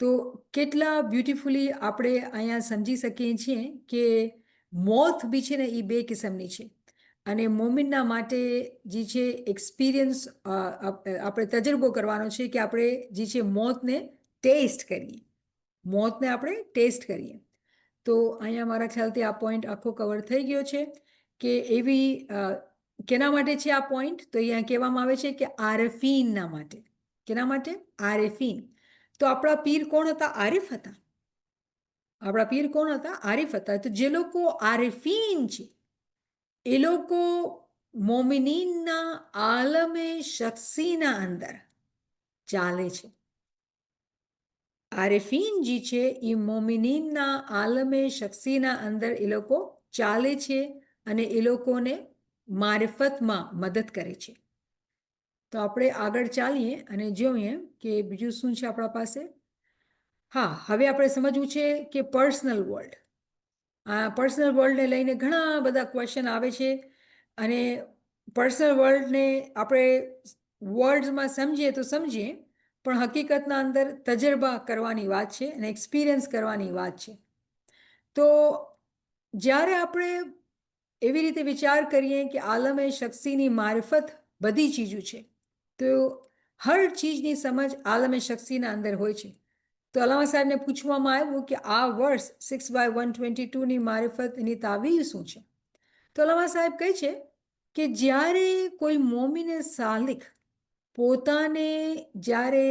તો કેટલા બ્યુટિફુલી આપણે અહીંયા સમજી શકીએ છીએ કે મોત બી છે ને એ બે કિસ્મની છે. અને મોમિનના માટે જે છે એક્સપિરિયન્સ આપણે તજરબો કરવાનો છે કે આપણે જે છે મોતને ટેસ્ટ કરીએ, મોતને આપણે ટેસ્ટ કરીએ. તો અહીંયા મારા ખ્યાલથી આ પોઈન્ટ આખો કવર થઈ ગયો છે કે એવી કેના માટે છે આ પોઈન્ટ? તો અહીંયા કહેવામાં આવે છે કે આરફીનના માટે. કેના માટે? આરેફીન. તો આપણા પીર કોણ હતા? આરિફ હતા. આપણા પીર કોણ હતા? આરિફ હતા. તો જે લોકો આરિફીન છે એ લોકો મોમિનીનના આલમે શખ્સીના અંદર ચાલે છે. આરિફીન જે છે એ મોમિનીનના આલમે શખ્સીના અંદર એ લોકો ચાલે છે અને એ લોકોને મારિફતમાં મદદ કરે છે. તો આપણે આગળ ચાલીએ અને જોઈએ કે બીજું શું છે આપણા પાસે. હા, હવે આપણે સમજવું છે કે પર્સનલ વર્લ્ડ. આ પર્સનલ વર્લ્ડને લઈને ઘણા બધા ક્વેશ્ચન આવે છે અને પર્સનલ વર્લ્ડને આપણે વર્ડ્સમાં સમજીએ તો સમજીએ, પણ હકીકતના અંદર તજરબા કરવાની વાત છે અને એક્સપિરિયન્સ કરવાની વાત છે. તો જ્યારે આપણે એવી રીતે વિચાર કરીએ કે આલમે શખ્સીની મારફત બધી ચીજો છે, તો હર ચીજની સમજ આલમે શખ્સીના અંદર હોય છે. તો અલામા સાહેબને પૂછવામાં આવ્યું કે આ વર્ષ 6/122ની મારફત એની તાવીર શું છે? તો અલામા સાહેબ કહે છે કે જ્યારે કોઈ મોમિને સાલિક પોતાને જ્યારે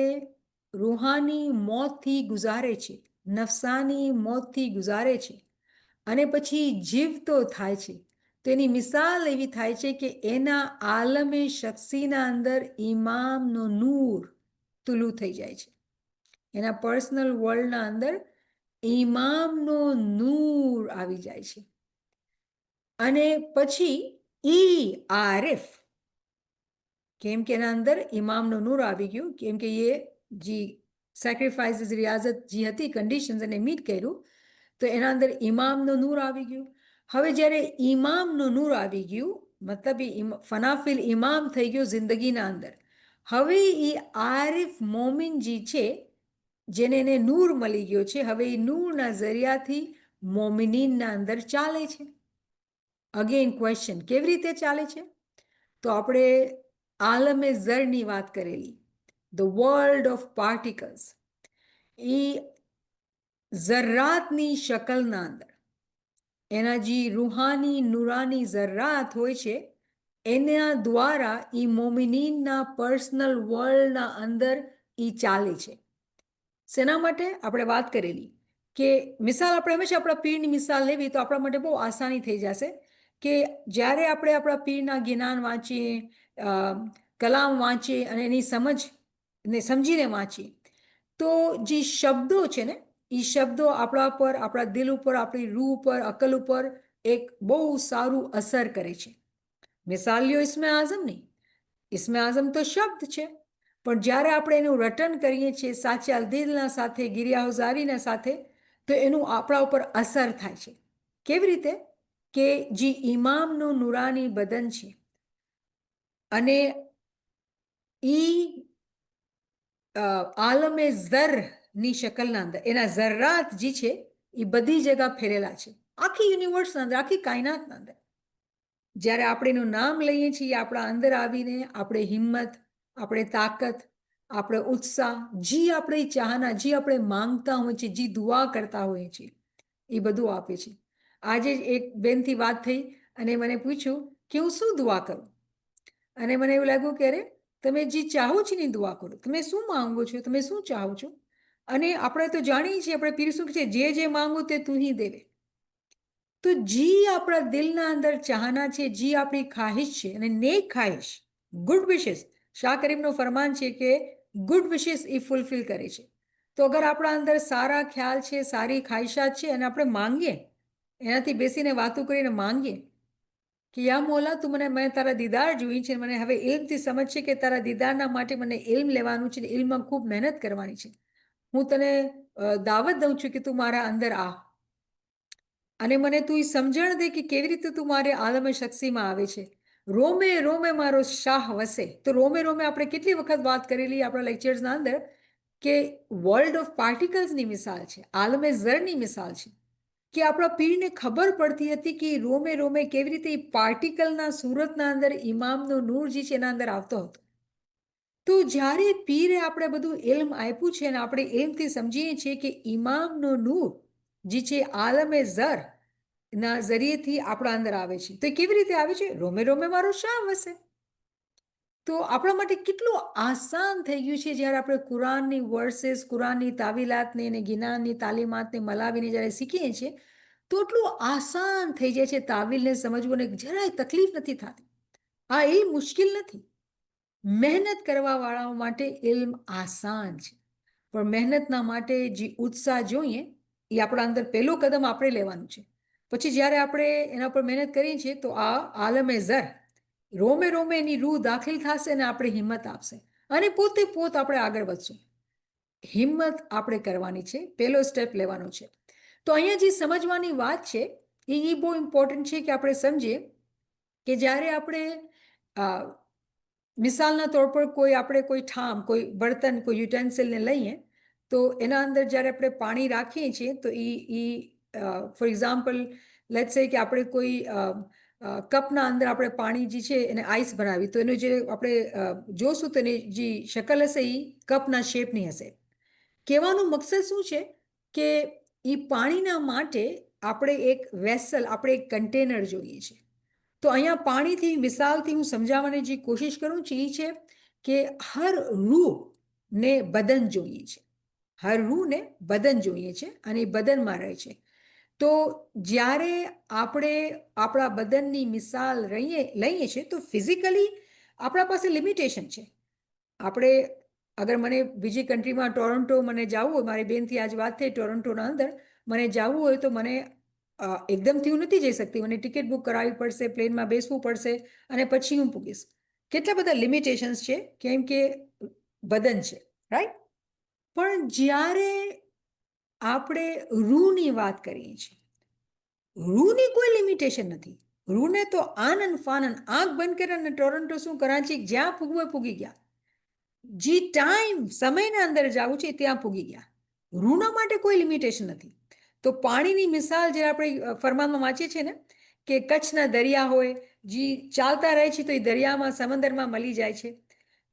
રૂહાની મોતથી ગુજારે છે, નફસાની મોતથી ગુજારે છે અને પછી જીવતો થાય છે, તો એની મિસાલ એવી થાય છે કે એના આલમે શખ્સીના અંદર ઈમામનો નૂર તુલુ થઈ જાય છે. એના પર્સનલ વર્લ્ડના અંદર ઈમામનો નૂર આવી જાય છે અને પછી ઈ આરિફ, કેમ કે એના અંદર ઈમામનો નૂર આવી ગયું, કેમ કે એ જે સેક્રિફાઈસીસ રિયાઝત જે હતી કન્ડિશન્સ એને મીટ કર્યું, તો એના અંદર ઈમામનો નૂર આવી ગયું. હવે જ્યારે ઈમામનો નૂર આવી ગયું, મતલબ એ ફનાફિલ ઈમામ થઈ ગયો જિંદગીના અંદર. હવે એ આરિફ મોમિન જે છે જેને એને નૂર મળી ગયો છે, હવે એ નૂરના જરિયાથી મોમિનીનના અંદર ચાલે છે. અગેન ક્વેશ્ચન, કેવી રીતે ચાલે છે? તો આપણે આલમે ઝરની વાત કરેલી, ધ વર્લ્ડ ઓફ પાર્ટિકલ્સ, એ ઝર્રાતની શકલના અંદર એના જે રૂહાની નૂરાની ઝર્રાત હોય છે એના દ્વારા એ મોમિનીનના પર્સનલ વર્લ્ડના અંદર એ ચાલે છે. શેના માટે? આપણે વાત કરેલી કે મિસાલ આપણે હંમેશા આપણા પીરની મિસાલ લેવી તો આપણા માટે બહુ આસાની થઈ જશે કે જ્યારે આપણે આપણા પીરના જ્ઞાન વાંચીએ, કલામ વાંચીએ અને એની સમજને સમજીને વાંચીએ, તો જે શબ્દો છે ને એ શબ્દો આપણા પર, આપણા દિલ ઉપર, આપણી રૂહ ઉપર, અકલ ઉપર એક બહુ સારું અસર કરે છે. મિસાલ લ્યો ઇસ્મે આઝમ નહીં, ઇસ્મે આઝમ તો શબ્દ છે, પણ જ્યારે આપણે એનું રટન કરીએ છીએ સાચા દિલના સાથે, ગિરિયાહુઝારીના સાથે, તો એનું આપણા ઉપર અસર થાય છે. કેવી રીતે? કે જે ઇમામનું નૂરાની બદન છે અને ઈ આલમે ઝરની શકલના અંદર એના ઝર્રાત જે છે એ બધી જગા ફેરેલા છે, આખી યુનિવર્સના અંદર, આખી કાયનાતના અંદર. જ્યારે આપણે એનું નામ લઈએ છીએ, આપણા અંદર આવીને આપણે હિંમત, આપણે તાકાત, આપણે ઉત્સાહ, જે આપણે ચાહના, જે આપણે માંગતા હોઈએ છીએ, જે દુઆ કરતા હોઈએ છીએ, એ બધું આપે છે. આજે જ એક બેનથી વાત થઈ અને મને પૂછ્યું કે હું શું દુઆ કરું, અને મને એવું લાગ્યું કે અરે તમે જે ચાહો છો ને દુઆ કરો, તમે શું માંગો છો, તમે શું ચાહો છો. અને આપણે તો જાણીએ છીએ, આપણે પીર શું છે, જે માંગો તે તું હી દેવે. તો જે આપણા દિલના અંદર ચાહના છે, જે આપણી ખ્વાહિશ છે, અને નેક ખ્વાહિશ, ગુડ વિશેસ, શાહ કરીમનો ફરમાન છે કે ગુડ વિશેસ એ ફૂલફિલ કરે છે. તો અગર આપણા અંદર સારા ખ્યાલ છે, સારી ખ્વાહિશાત છે અને આપણે માંગીએ, એનાથી બેસીને વાતો કરીને માંગીએ કે યા મોલા તું મેં તારા દીદાર જોઈ છે, મને હવે ઇલ્મથી સમજ છે કે તારા દીદારના માટે મને ઇલ્મ લેવાનું છે, ઇલ્મમાં ખૂબ મહેનત કરવાની છે. હું તને દાવત દઉં છું કે તું મારા અંદર આ અને મને તું એ સમજણ દે કે કેવી રીતે તું મારે આલમે શખ્સીમાં આવે છે. રોમે રોમે મારો શાહ વસે. તો રોમે રોમે આપણે કેટલી વખત વાત કરેલી આપણા લેક્ચર્સના અંદર કે વર્લ્ડ ઓફ પાર્ટિકલ્સની મિસાલ છે, આલમે ઝરની મિસાલ છે, કે આપણા પીરને ખબર પડતી હતી કે રોમે રોમે કેવી રીતે પાર્ટિકલના સુરતના અંદર ઇમામનો નૂર જે છે એના અંદર આવતો હતો. તો જ્યારે પીરે આપણે બધું ઇલ્મ આપ્યું છે અને આપણે ઇલ્મથી સમજીએ છીએ કે ઇમામનો નૂર જે છે આલમે ઝર ના જરીએથી આપણા અંદર આવે છે. તો કેવી રીતે આવે છે? રોમે રોમે મારો શાહ વસે. તો આપણા માટે કેટલું આસાન થઈ ગયું છે જ્યારે આપણે કુરાનની વર્सेस, કુરાનની તાવીલાતને અને જ્ઞાનની તાલીમાતને મલાવીને જ્યારે શીખીએ છીએ તો એટલું આસાન થઈ જાય છે તાવીલને સમજવું અને જરાય તકલીફ નથી થતી. આ એ મુશ્કેલ નથી. મહેનત કરવાવાળાઓ માટે ઇલ્મ આસાન છે, પણ મહેનતના માટે જે ઉત્સાહ જોઈએ એ આપણા અંદર પહેલો કદમ આપણે લેવાનું છે. પછી જ્યારે આપણે એના પર મહેનત કરીએ છીએ તો આ આલમે ઝર, રોમે રોમે એની રૂહ દાખલ થશે અને આપણે હિંમત આપશે અને પોતે આપણે આગળ વધશું. હિંમત આપણે કરવાની છે, પહેલો સ્ટેપ લેવાનો છે. તો અહીંયા જે સમજવાની વાત છે એ બહુ ઇમ્પોર્ટન્ટ છે કે આપણે સમજીએ કે જ્યારે આપણે મિસાલના તौर પર આપણે કોઈ ઠામ, કોઈ બર્તન, કોઈ યુટેન્સિલને લઈએ તો એના અંદર જ્યારે આપણે પાણી રાખીએ છીએ તો ફોર એક્ઝામ્પલ લેટ્સ સે કે આપણે કોઈ કપના અંદર આપણે પાણી જે છે એને આઈસ બનાવી તો એનું જે આપણે જોશું તો એની જે શકલ હશે એ કપના શેપની હશે. કહેવાનું મકસદ શું છે કે એ પાણીના માટે આપણે એક વેસલ, આપણે એક કન્ટેનર જોઈએ છે. તો અહીંયા પાણીથી, મિસાલથી હું સમજાવવાની જે કોશિશ કરું છું એ છે કે હર રૂહને બદન જોઈએ છે. હર રૂહને બદન જોઈએ છે અને એ બદનમાં રહે છે. તો જ્યારે આપણે આપણા બદનની મિસાલ લઈએ છીએ તો ફિઝિકલી આપણા પાસે લિમિટેશન છે. આપણે અગર મને બીજી કન્ટ્રીમાં ટોરોન્ટો મને જવું હોય, મારી બેનથી આજ વાત થઈ, ટોરોન્ટોના અંદર મને જવું હોય તો મને એકદમથી હું નથી જઈ શકતી. મને ટિકિટ બુક કરાવવી પડશે, પ્લેનમાં બેસવું પડશે અને પછી હું પૂગીશ. કેટલા બધા લિમિટેશન્સ છે કેમ કે બદન છે, રાઈટ? પણ જ્યારે આપણે રૂહની વાત કરીએ છીએ, રૂહની કોઈ લિમિટેશન નથી. રૂહને તો આનંદ ફાનન, આંખ બંધ કરે અને ટોરોન્ટો શું, કરાચી, જ્યાં પૂગવું એ પૂગી ગયા. જે ટાઈમ, સમયના અંદર જવું છે ત્યાં પૂગી ગયા. રૂહના માટે કોઈ લિમિટેશન નથી. તો પાણીની મિસાલ જે આપણે ફરમાનમાં વાંચીએ છીએ ને કે કચ્છના દરિયા હોય, જે ચાલતા રહે છે તો એ દરિયામાં, સમંદરમાં મળી જાય છે.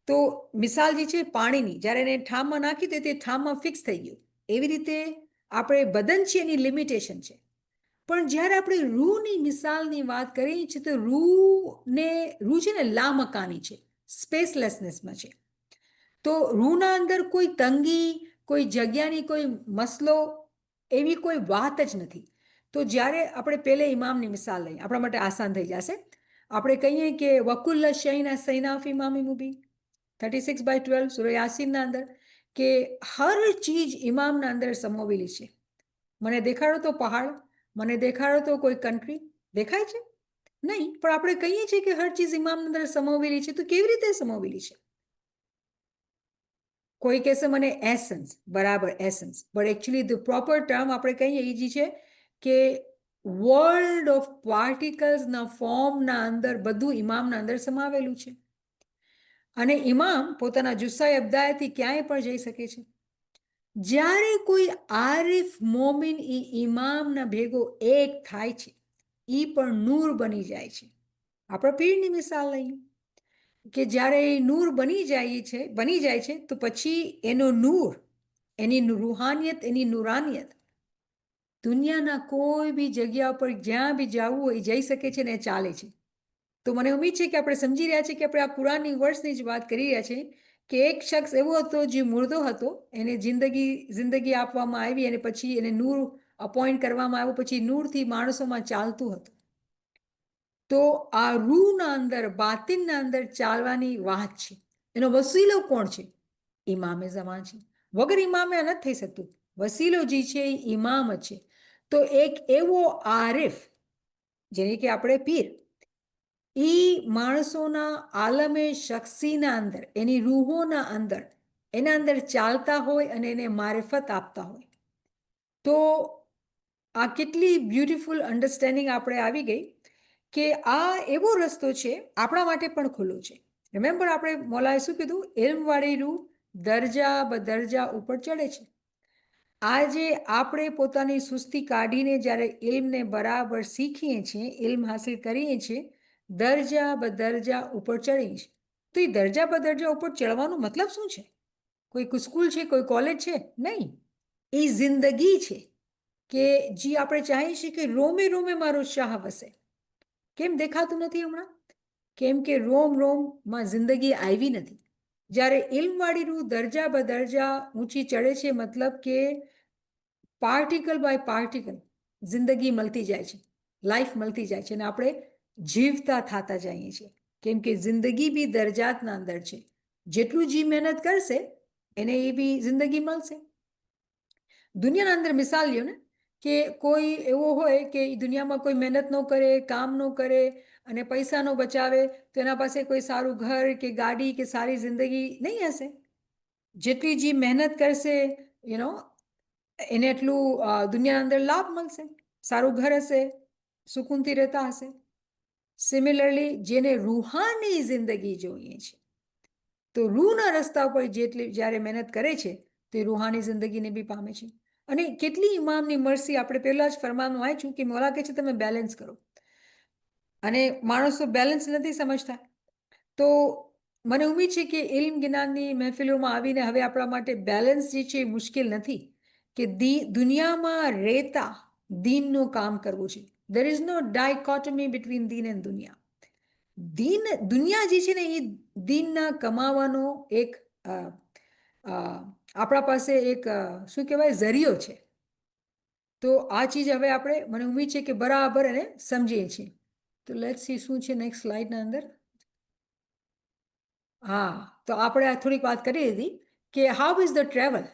તો મિસાલ જે છે પાણીની, જ્યારે એને ઠામમાં નાખી તો તે ઠામમાં ફિક્સ થઈ ગયું. એવી રીતે આપણે બદન છે એની લિમિટેશન છે. પણ જ્યારે આપણે રૂહની મિસાલની વાત કરીએ છીએ તો રૂહ છે ને લામકાની છે, સ્પેસલેસનેસમાં છે. તો રૂહના અંદર કોઈ તંગી, કોઈ જગ્યાની કોઈ મસલો, એવી કોઈ વાત જ નથી. તો જ્યારે આપણે પહેલે ઇમામની મિસાલ લઈએ, આપણા માટે આસાન થઈ જશે. આપણે કહીએ કે વકુલ્લ શૈના સૈનાફ ઇમામી મુબીન, 36/12 સૂરહ યાસીનના અંદર, કે હર ચીજ ઇમામના અંદર સમાવેલી છે. મને દેખાડો તો પહાડ, મને દેખાડો તો કોઈ કન્ટ્રી, દેખાય છે? નહીં. પણ આપણે કહીએ છીએ કે હર ચીજ ઇમામના અંદર સમાવેલી છે. તો કેવી રીતે સમાવેલી છે? કોઈ કહેશે મને એસન્સ, બરાબર essence, but actually the proper term આપણે કહીએ એ જે છે કે વર્લ્ડ ઓફ પાર્ટિકલ્સના ફોર્મના અંદર બધું ઇમામના અંદર સમાવેલું છે. અને ઇમામ પોતાના જુસ્સાએ અબદાયથી ક્યાંય પણ જઈ શકે છે. જ્યારે કોઈ આરિફ મોમિન એ ઇમામના ભેગો એક થાય છે, એ પણ નૂર બની જાય છે. આપણા પીરની મિસાલ લઈએ કે જ્યારે એ નૂર બની જાય છે તો પછી એનો નૂર, એની રૂહાનિયત, એની નૂરાનિયત દુનિયાના કોઈ બી જગ્યા પર જ્યાં બી જવું હોય જઈ શકે છે ને ચાલે છે. તો મને ઉમ્મીદ છે કે આપણે સમજી રહ્યા છીએ કે આપણે આ કુરાનની વર્ષની જ વાત કરી રહ્યા છીએ કે એક શખ્સ એવો હતો જે મુર્દો હતો, એને જિંદગી આપવામાં આવી અને પછી એને નૂર અપોઇન્ટ કરવામાં આવ્યો, પછી નૂરથી માણસોમાં ચાલતું હતું. તો આ રૂહના અંદર, બાતિનના અંદર ચાલવાની વાત છે. એનો વસીલો કોણ છે? ઇમામે ઝમાન છે. વગર ઇમામે આ નથી થઈ શકતું. વસીલો જે છે એ ઇમામ જ છે. તો એક એવો આરિફ, જેને કે આપણે પીર, એ માણસોના આલમે શખ્સીના અંદર, એની રૂહોના અંદર, એના અંદર ચાલતા હોય અને એને મારિફત આપતા હોય. તો આ કેટલી બ્યુટિફુલ અન્ડરસ્ટેન્ડિંગ આપણે આવી ગઈ કે આ એવો રસ્તો છે આપણા માટે પણ ખુલ્લો છે. રિમેમ્બર આપણે મોલાએ શું કીધું? ઇલ્મવાળી રૂહ દરજા બદરજા ઉપર ચડે છે. આજે આપણે પોતાની સુસ્તી કાઢીને જ્યારે ઇલ્મને બરાબર શીખીએ છીએ, ઇલ્મ હાસિલ કરીએ છીએ, દરજા બદરજા ઉપર ચડીએ છીએ. તો એ દરજા બદરજા ઉપર ચડવાનો મતલબ શું છે? કોઈ સ્કૂલ છે, કોઈ કોલેજ છે? નહીં. એ જિંદગી છે કે જે આપણે ચાહીએ છીએ કે રોમે રોમે મારો શાહ વસે. કેમ દેખાતું નથી હમણાં? કેમ કે રોમ રોમમાં જિંદગી આવી નથી. જ્યારે ઇલ્મવાળી રૂહ દરજા બદરજા ઊંચી ચડે છે, મતલબ કે પાર્ટિકલ બાય પાર્ટિકલ જિંદગી મળતી જાય છે, લાઈફ મળતી જાય છે, અને આપણે જીવતા થતા જઈએ છીએ. કેમ કે જિંદગી બી દરજાતના અંદર છે. જેટલું જી મહેનત કરશે એને એ બી જિંદગી મળશે. દુનિયાના અંદર મિસાલ લ્યો ને, કે કોઈ એવો હોય કે દુનિયામાં કોઈ મહેનત ન કરે, કામ ન કરે અને પૈસા ન બચાવે, તો એના પાસે કોઈ સારું ઘર કે ગાડી કે સારી જિંદગી નહીં હશે. જેટલી જી મહેનત કરશે એને એટલું દુનિયાના અંદર લાભ મળશે, સારું ઘર હશે, સુકૂનથી રહેતા હશે. સિમિલરલી જેને રૂહાની જિંદગી જોઈએ છે, તો રૂહના રસ્તા પર જેટલી જ્યારે મહેનત કરે છે તે રૂહાની જિંદગીને બી પામે છે. અને કેટલી ઇમામની મરસી, આપણે પહેલા જ ફરમાનમાં વાંચ્યું કે મોલા કહે છે તમે બેલેન્સ કરો, અને માણસો બેલેન્સ નથી સમજતા. તો મને ઉમ્મીદ છે કે ઇલ્મ જ્ઞાનની મહેફિલોમાં આવીને હવે આપણા માટે બેલેન્સ જે છે એ મુશ્કેલ નથી, કે દુનિયામાં રહેતા દીનનું કામ કરવું છે. There is no dichotomy between દીન એન્ડ દુનિયા. દુનિયા જે છે ને એ દીનના કમાવાનો એક આપણા પાસે એક શું કહેવાય ઝરિયો છે. તો આ ચીજ હવે આપણે, મને ઉમ્મીદ છે કે બરાબર એને સમજીએ છીએ. તો લેટ્સ સી શું છે નેક્સ્ટ સ્લાઇડના અંદર. હા, તો આપણે આ થોડીક વાત કરી દીધી કે હાઉ ઇઝ ધ ટ્રેવલ.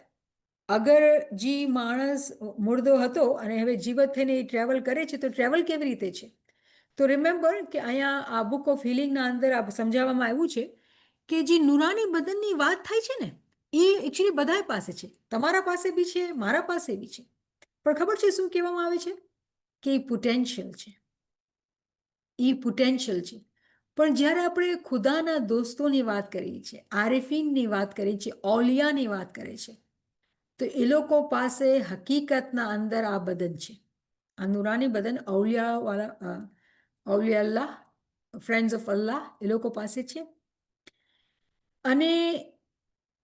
અગર જે માણસ મુર્દો હતો અને હવે જીવત થઈને એ ટ્રેવલ કરે છે, તો ટ્રેવલ કેવી રીતે છે? તો રિમેમ્બર કે અહીંયા આ બુક ઓફ હિલિંગના અંદર આ સમજાવવામાં આવ્યું છે કે જે નુરાની બદનની વાત થાય છે ને, એ એકચ્યુઅલી બધા પાસે છે. તમારા પાસે બી છે, મારા પાસે બી છે. પણ ખબર છે શું કહેવામાં આવે છે? કે એ પોટેન્શિયલ છે, એ પોટેન્શિયલ છે. પણ જ્યારે આપણે ખુદાના દોસ્તોની વાત કરીએ છીએ, આરિફીનની વાત કરીએ છીએ, ઓલિયાની વાત કરીએ છીએ, તો એ લોકો પાસે હકીકતના અંદર આ બદન છે. આ નુરાની બદન ઔલિયા અલ્લાહ, ફ્રેન્ડ્સ ઓફ અલ્લાહ, એ લોકો પાસે છે. અને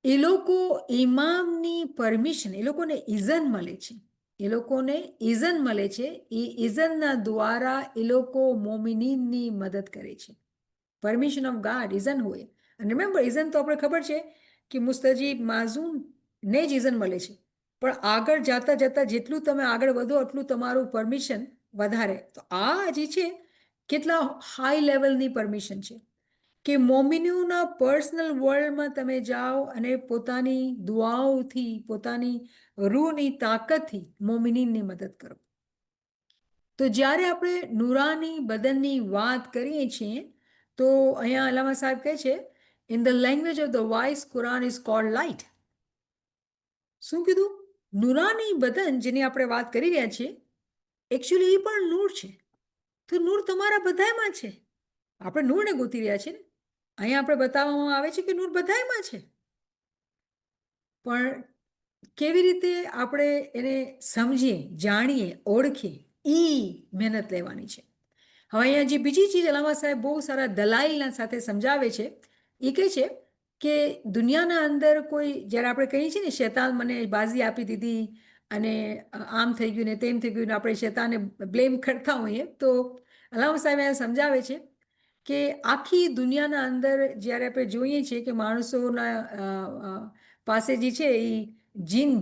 એ લોકો ઇમામની પરમિશન, એ લોકોને ઇઝન મળે છે. એ લોકોને ઇઝન મળે છે. એ ઇઝનના દ્વારા એ લોકો મોમિનીનની મદદ કરે છે. પરમિશન ઓફ ગાડ ઇઝન હોય. અને રિમેમ્બર, ઇઝન તો આપણે ખબર છે કે મુસ્તજીબ માઝૂમ ને જ ઇઝન મળે છે. પણ આગળ જતા જતા જેટલું તમે આગળ વધો એટલું તમારું પરમિશન વધારે. તો આ જે છે કેટલા હાઈ લેવલની પરમિશન છે કે મોમિનોના પર્સનલ વર્લ્ડમાં તમે જાઓ અને પોતાની દુઆઓથી, પોતાની રૂહની તાકાતથી મોમિનીનની મદદ કરો. તો જ્યારે આપણે નુરાની બદનની વાત કરીએ છીએ, તો અહીંયા અલ્લામા સાહેબ કહે છે, in the language of the wise Quran is called light. શું કીધું? નુરાની બદન જેની આપણે વાત કરી રહ્યા છીએ, એકચ્યુઅલી એ પણ નૂર છે. તો નૂર તમારા બધામાં છે. આપણે નૂરને ગોતી રહ્યા છીએ ને. અહીંયા આપણે બતાવવામાં આવે છે કે નૂર બધામાં છે. પણ કેવી રીતે આપણે એને સમજીએ, જાણીએ, ઓળખીએ, એ મહેનત લેવાની છે. હવે અહીંયા જે બીજી ચીજ અલ્લામા સાહેબ બહુ સારા દલાઈલના સાથે સમજાવે છે, એ કહે છે કે દુનિયાના અંદર કોઈ, જ્યારે આપણે કહીએ છીએ ને શૈતાન મને બાજી આપી દીધી અને આમ થઈ ગયું ને તેમ થઈ ગયું ને આપણે શૈતાનને બ્લેમ કરતા હોઈએ, તો અલ્લામા સાહેબ અહીંયા સમજાવે છે કે આખી દુનિયાના અંદર જ્યારે આપણે જોઈએ છીએ કે માણસોના પાસે જે છે એ જીન,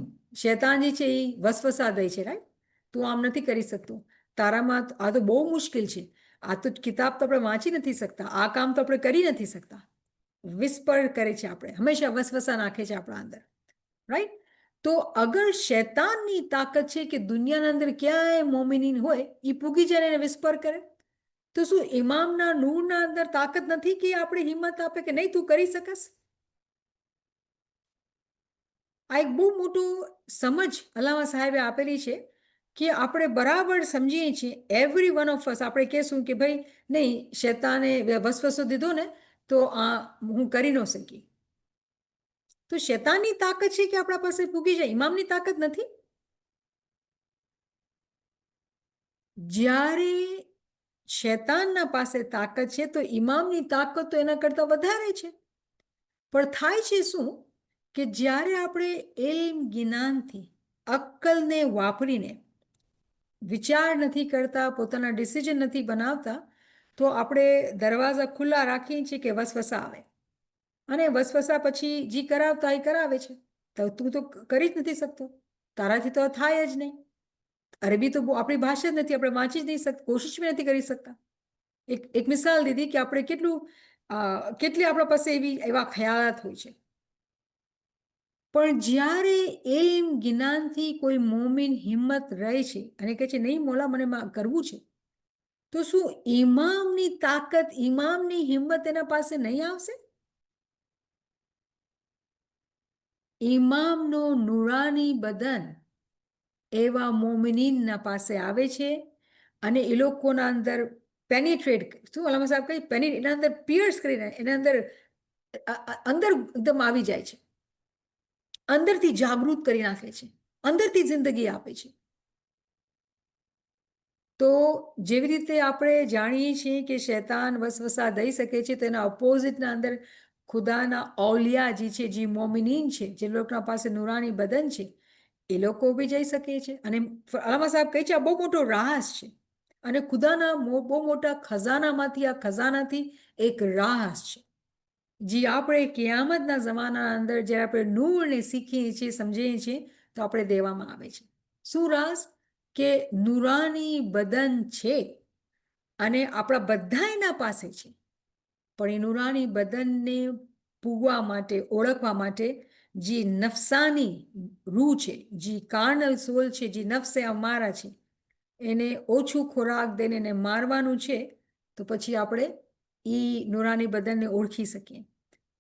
શૈતાન જે છે એ વસવસા દે છે, રાઈટ? તું આમ નથી કરી શકતું, તારામાં આ તો બહુ મુશ્કેલ છે, આ તો કિતાબ તો આપણે વાંચી નથી શકતા, આ કામ તો આપણે કરી નથી શકતા. વિસ્પર કરે છે, આપણે હંમેશા વસવસા નાખે છે આપણા અંદર, રાઈટ? તો અગર શૈતાનની તાકાત છે કે દુનિયાના અંદર ક્યાંય મોમિનીન હોય એ પૂગી જાય એને વિસ્પર કરે, તો શું ઇમામના નૂરના અંદર તાકાત નથી કે આપણે હિંમત આપે કે નહીં તું કરી શકસ? આ એક બહુ મોટું સમજ અલ્લામા સાહેબે આપેલી છે કે આપણે બરાબર સમજીએ છીએ. એવરી વન ઓફ અસ આપણે કહેશું કે ભાઈ નહીં, શૈતાને વસવસો દીધો ને તો આ હું કરી ન શકી. તો શૈતાનની તાકાત છે કે આપણા પાસે પૂગી જાય, ઇમામની તાકાત નથી. જ્યારે શૈતાનના પાસે તાકાત છે તો ઇમામની તાકાત તો એના કરતાં વધારે છે. પણ થાય છે શું કે જ્યારે આપણે ઇલ્મ જ્ઞાનથી, અક્કલને વાપરીને વિચાર નથી કરતા, પોતાના ડિસિઝન નથી બનાવતા, તો આપણે દરવાજા ખુલ્લા રાખીએ છીએ કે વસવસા આવે, અને વસવસા પછી જે કરાવતા એ કરાવે છે, તો તું તો કરી જ નથી શકતો, તારાથી તો થાય જ નહીં. અરબી તો આપણી ભાષા જ નથી, આપણે વાંચી જ નહીં શકતા, કોશિશ બી નથી કરી શકતા. એક મિસાલ દીધી કે આપણે કેટલી આપણા પાસે એવા ખ્યાલાત હોય છે. પણ જ્યારે એમ જ્ઞાનથી કોઈ મોમીન હિંમત રહે છે અને કહે છે નહીં મોલા મને કરવું છે, તો શું ઇમામની તાકાત, ઇમામની હિંમત એના પાસે નહીં આવશે? ઇમામનો નુરાની બદન એવા મોમિનીનના પાસે આવે છે અને એ લોકોના અંદર પેનિટ્રેટ, શું અલામા સાહેબ કહી, એના અંદર પિયર્સ કરીને એના અંદર એકદમ આવી જાય છે, અંદરથી જાગૃત કરી નાખે છે, અંદરથી જિંદગી આપે છે. તો જેવી રીતે આપણે જાણીએ છીએ કે શૈતાન વસવસા દઈ શકે છે, તેના ઓપોઝિટના અંદર ખુદાના ઔલિયા જે છે, જે મોમિનીન છે, જે લોકોના પાસે નુરાની બદન છે, એ લોકો બી જઈ શકે છે. અને અલામા સાહેબ કહે છે આ બહુ મોટો રાસ છે, અને ખુદાના બહુ મોટા ખજાનામાંથી, આ ખજાનાથી એક રાસ છે, જે આપણે કિયામતના જમાનાના અંદર જ્યારે આપણે નૂરને શીખીએ છીએ, સમજીએ છીએ, તો આપણે દેવામાં આવે છે. શું રાસ? કે નુરાની બદન છે અને આપણા બધા એના પાસે છે, પણ એ નુરાની બદનને પૂગવા માટે, ઓળખવા માટે જે નફસાની રૂહ છે, જે કાર્નલ સોલ છે, જે નફસે અમારા છે, એને ઓછું ખોરાક દઈને એને મારવાનું છે, તો પછી આપણે એ નુરાની બદનને ઓળખી શકીએ.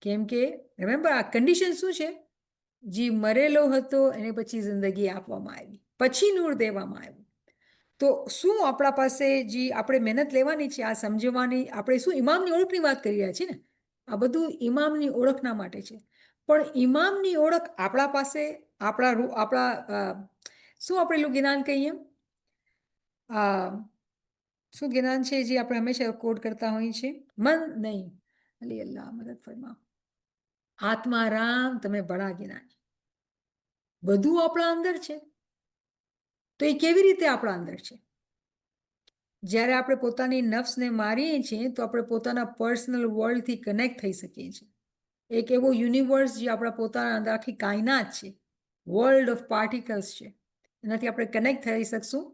કેમ કે રિમેમ્બર આ કન્ડિશન શું છે? જે મરેલો હતો એને પછી જિંદગી આપવામાં આવી, પછી નૂર દેવામાં આવ્યું. તો શું આપણા પાસે જે આપણે મહેનત લેવાની છે આ સમજવાની, આપણે શું ઇમામની ઓળખની વાત કરી રહ્યા છીએ ને, આ બધું ઇમામની ઓળખના માટે છે. પણ ઇમામની ઓળખ આપણા પાસે, આપણા શું આપણે એલું જ્ઞાન કહીએ, શું જ્ઞાન છે જે આપણે હંમેશા કોડ કરતા હોઈએ છીએ? મન નહીં, અલી અલ્લાહ મદદ ફરમા, આત્મારામ તમે બડા જ્ઞાની, બધું આપણા અંદર છે. તો એ કેવી રીતે આપણા અંદર છે? જ્યારે આપણે પોતાની નફ્સને મારીએ છીએ તો આપણે પોતાના પર્સનલ વર્લ્ડથી કનેક્ટ થઈ શકીએ છીએ. એક એવો યુનિવર્સ જે આપણા પોતાના અંદર આખી કાયનાત છે, વર્લ્ડ ઓફ પાર્ટિકલ્સ છે, એનાથી આપણે કનેક્ટ થઈ શકશું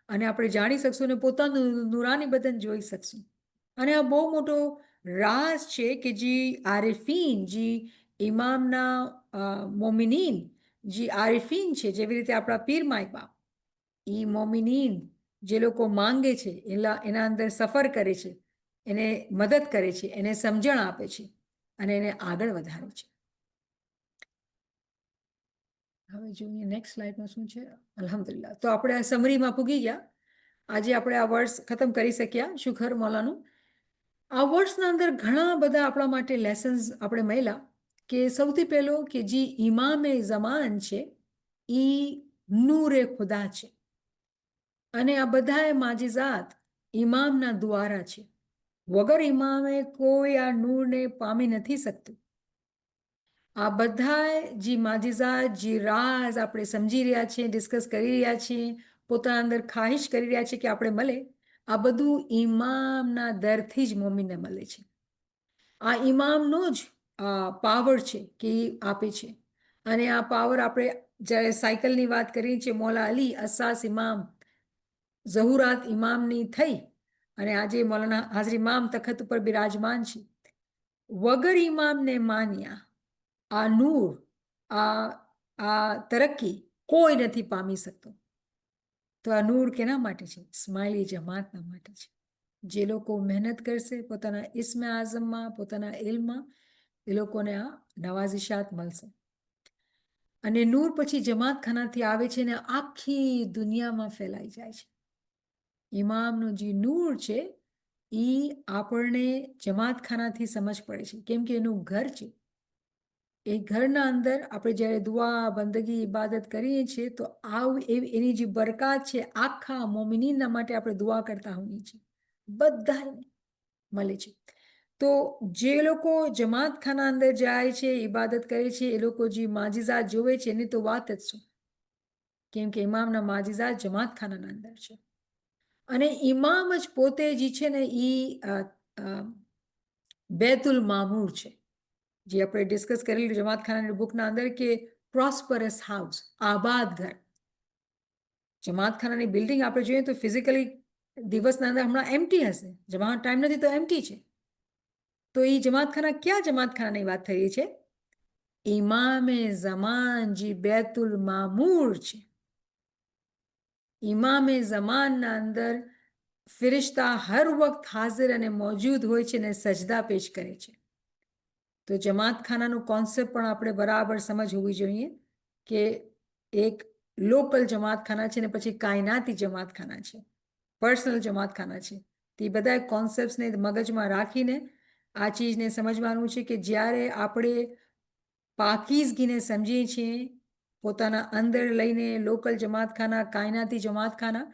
અને આપણે જાણી શકશું અને પોતાનું નુરાની બદન જોઈ શકશું. અને આ બહુ મોટો રાજ છે કે જે આરિફીન, જે ઇમામના મોમિનીન, જે આરિફીન છે, જેવી રીતે આપણા પીર માય બાપ, એ મોમિનીન જે લોકો માંગે છે એના અંદર સફર કરે છે, એને મદદ કરે છે, એને સમજણ આપે છે અને એને આગળ વધારે છે. હવે જોઈએ નેક્સ્ટ સ્લાઇડમાં શું છે. અલ્હમ્દુલિલ્લાહ, તો આપણે આ સમરીમાં પૂગી ગયા. આજે આપણે આ વર્ષ ખતમ કરી શક્યા, શુકર મોલાનું. આ વર્ષના અંદર ઘણા બધા આપણા માટે લેસન્સ આપણે મળ્યા. કે સૌથી પહેલો કે જે ઇમામે ઝમાન છે એ નૂરે ખુદા છે, અને આ બધાએ માજીઝાત ઇમામના દ્વારા છે. વગર ઇમામે કોઈ આ નૂરને પામી નથી શકતું. આ બધા જે માજીઝાત, જે રાઝ આપણે સમજી રહ્યા છીએ, ડિસ્કસ કરી રહ્યા છીએ, પોતાના અંદર ખાહિશ કરી રહ્યા છીએ કે આપણે મળે, આ બધું ઇમામના દરથી જ મોમીનને મળે છે. આ ઇમામનો જ પાવર છે કે એ આપે છે. અને આ પાવર આપણે જ્યારે સાયકલની વાત કરીએ છીએ, મૌલા અલી અસાસ ઇમામ ઝહુરાત ઇમામની થઈ અને આજે મૌલાના હાજર ઇમામ તખત ઉપર બિરાજમાન છે. વગર ઇમામને માન્યા આ નૂર, આ તરક્કી કોઈ નથી પામી શકતો. તો આ નૂર કેના માટે છે? ઇસ્માઇલી જમાતના માટે છે. જે લોકો મહેનત કરશે પોતાના ઇસ્મે આઝમમાં, પોતાના ઇલ્મમાં, એ લોકોને આ નવાઝિશાત મળશે. અને નૂર પછી જમાતખાનાથી આવે છે ને આખી દુનિયામાં ફેલાઈ જાય છે. ઇમામનું જે નૂર છે એ આપણને જમાતખાનાથી સમજ પડે છે, કેમ કે એનું ઘર છે. એ ઘરના અંદર આપણે જ્યારે દુઆ, બંદગી, ઇબાદત કરીએ છીએ તો એની જે બરકાત છે આખા મોમિનીનના માટે આપણે દુઆ કરતા હોઈએ છીએ, બધાને મળે છે. તો જે લોકો જમાતખાના અંદર જાય છે, ઇબાદત કરે છે, એ લોકો જે માજીઝાત જોવે છે એની તો વાત જ શું, કેમ કે ઇમામના માજીઝાત જમાતખાનાના અંદર છે. અને ઇમામ જ પોતે જે છે ને એ બેતુલ મામૂર છે, જે આપણે ડિસ્કસ કરેલું જમાતખાનાની બુકના અંદર કે પ્રોસ્પરસ હાઉસ, આબાદ ઘર. જમાતખાનાની બિલ્ડિંગ આપણે જોઈએ તો ફિઝિકલી દિવસના અંદર હમણાં એમ્પ્ટી હશે, જમાનો ટાઈમ નથી તો એમ્પ્ટી છે. તો એ જમાતખાના ક્યાં જમાતખાનાની વાત થઈ રહી છે? ઇમામે ઝમાન જે બેતુલ મામૂર છે. ઇમામે ઝમાનના અંદર ફિરિશ્તા હર વખત હાજર અને મોજૂદ હોય છે અને સજદા પેશ કરે છે. તો જમાતખાનાનું કોન્સેપ્ટ પણ આપણે બરાબર સમજ હોવી જોઈએ કે એક લોકલ જમાતખાના છે ને પછી કાયનાતી જમાતખાના છે, પર્સનલ જમાતખાના છે. તે બધા કોન્સેપ્ટ્સને મગજમાં રાખીને આ ચીજને સમજવાનું છે કે જ્યારે આપણે પાકીઝગીને સમજીએ છીએ પોતાના અંદર લઈને લોકલ જમાતખાના, કાયનાતી જમાતખાના,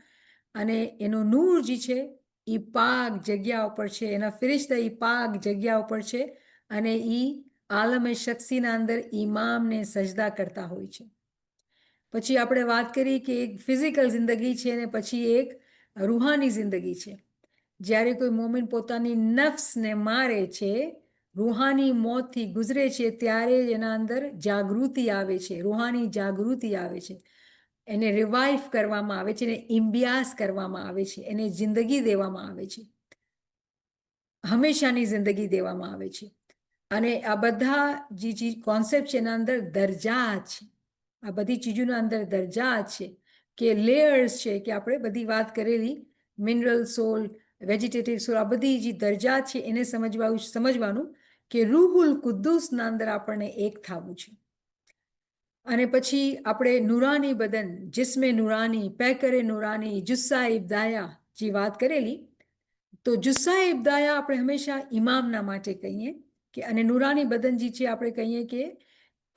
અને એનો નૂર જે છે એ પાક જગ્યા ઉપર છે, એના ફિરિશ્તા એ પાક જગ્યા ઉપર છે અને એ આલમે શખ્સીના અંદર ઇમામને સજદા કરતા હોય છે. પછી આપણે વાત કરી કે એક ફિઝિકલ જિંદગી છે અને પછી એક રૂહાની જિંદગી છે. જ્યારે કોઈ મોમિન પોતાની નફ્સને મારે છે, રૂહાની મોતથી ગુજરે છે, ત્યારે એના અંદર જાગૃતિ આવે છે, રૂહાની જાગૃતિ આવે છે. એને રિવાઇવ કરવામાં આવે છે, એને ઇમ્બિયાસ કરવામાં આવે છે, એને જિંદગી દેવામાં આવે છે, હંમેશાની જિંદગી દેવામાં આવે છે. અને આ બધા જે કોન્સેપ્ટ છે એના અંદર દરજા છે. આ બધી ચીજોના અંદર દરજા છે કે લેયર્સ છે, કે આપણે બધી વાત કરેલી મિનરલ સોલ, વેજીટેટિવ સોલ, આ બધી જે દરજા છે એને સમજવાનું કે રૂહુલ કુદ્દુસના અંદર આપણને એક થવું છે. અને પછી આપણે નુરાની બદન, જિસ્મે નુરાની, પેકરે નુરાની, જુસ્સા ઇબ્દાયા જે વાત કરેલી, તો જુસ્સા ઇબ્દાયા આપણે હંમેશા ઇમામના માટે કહીએ કે, અને નુરાની બદન જે છે આપણે કહીએ કે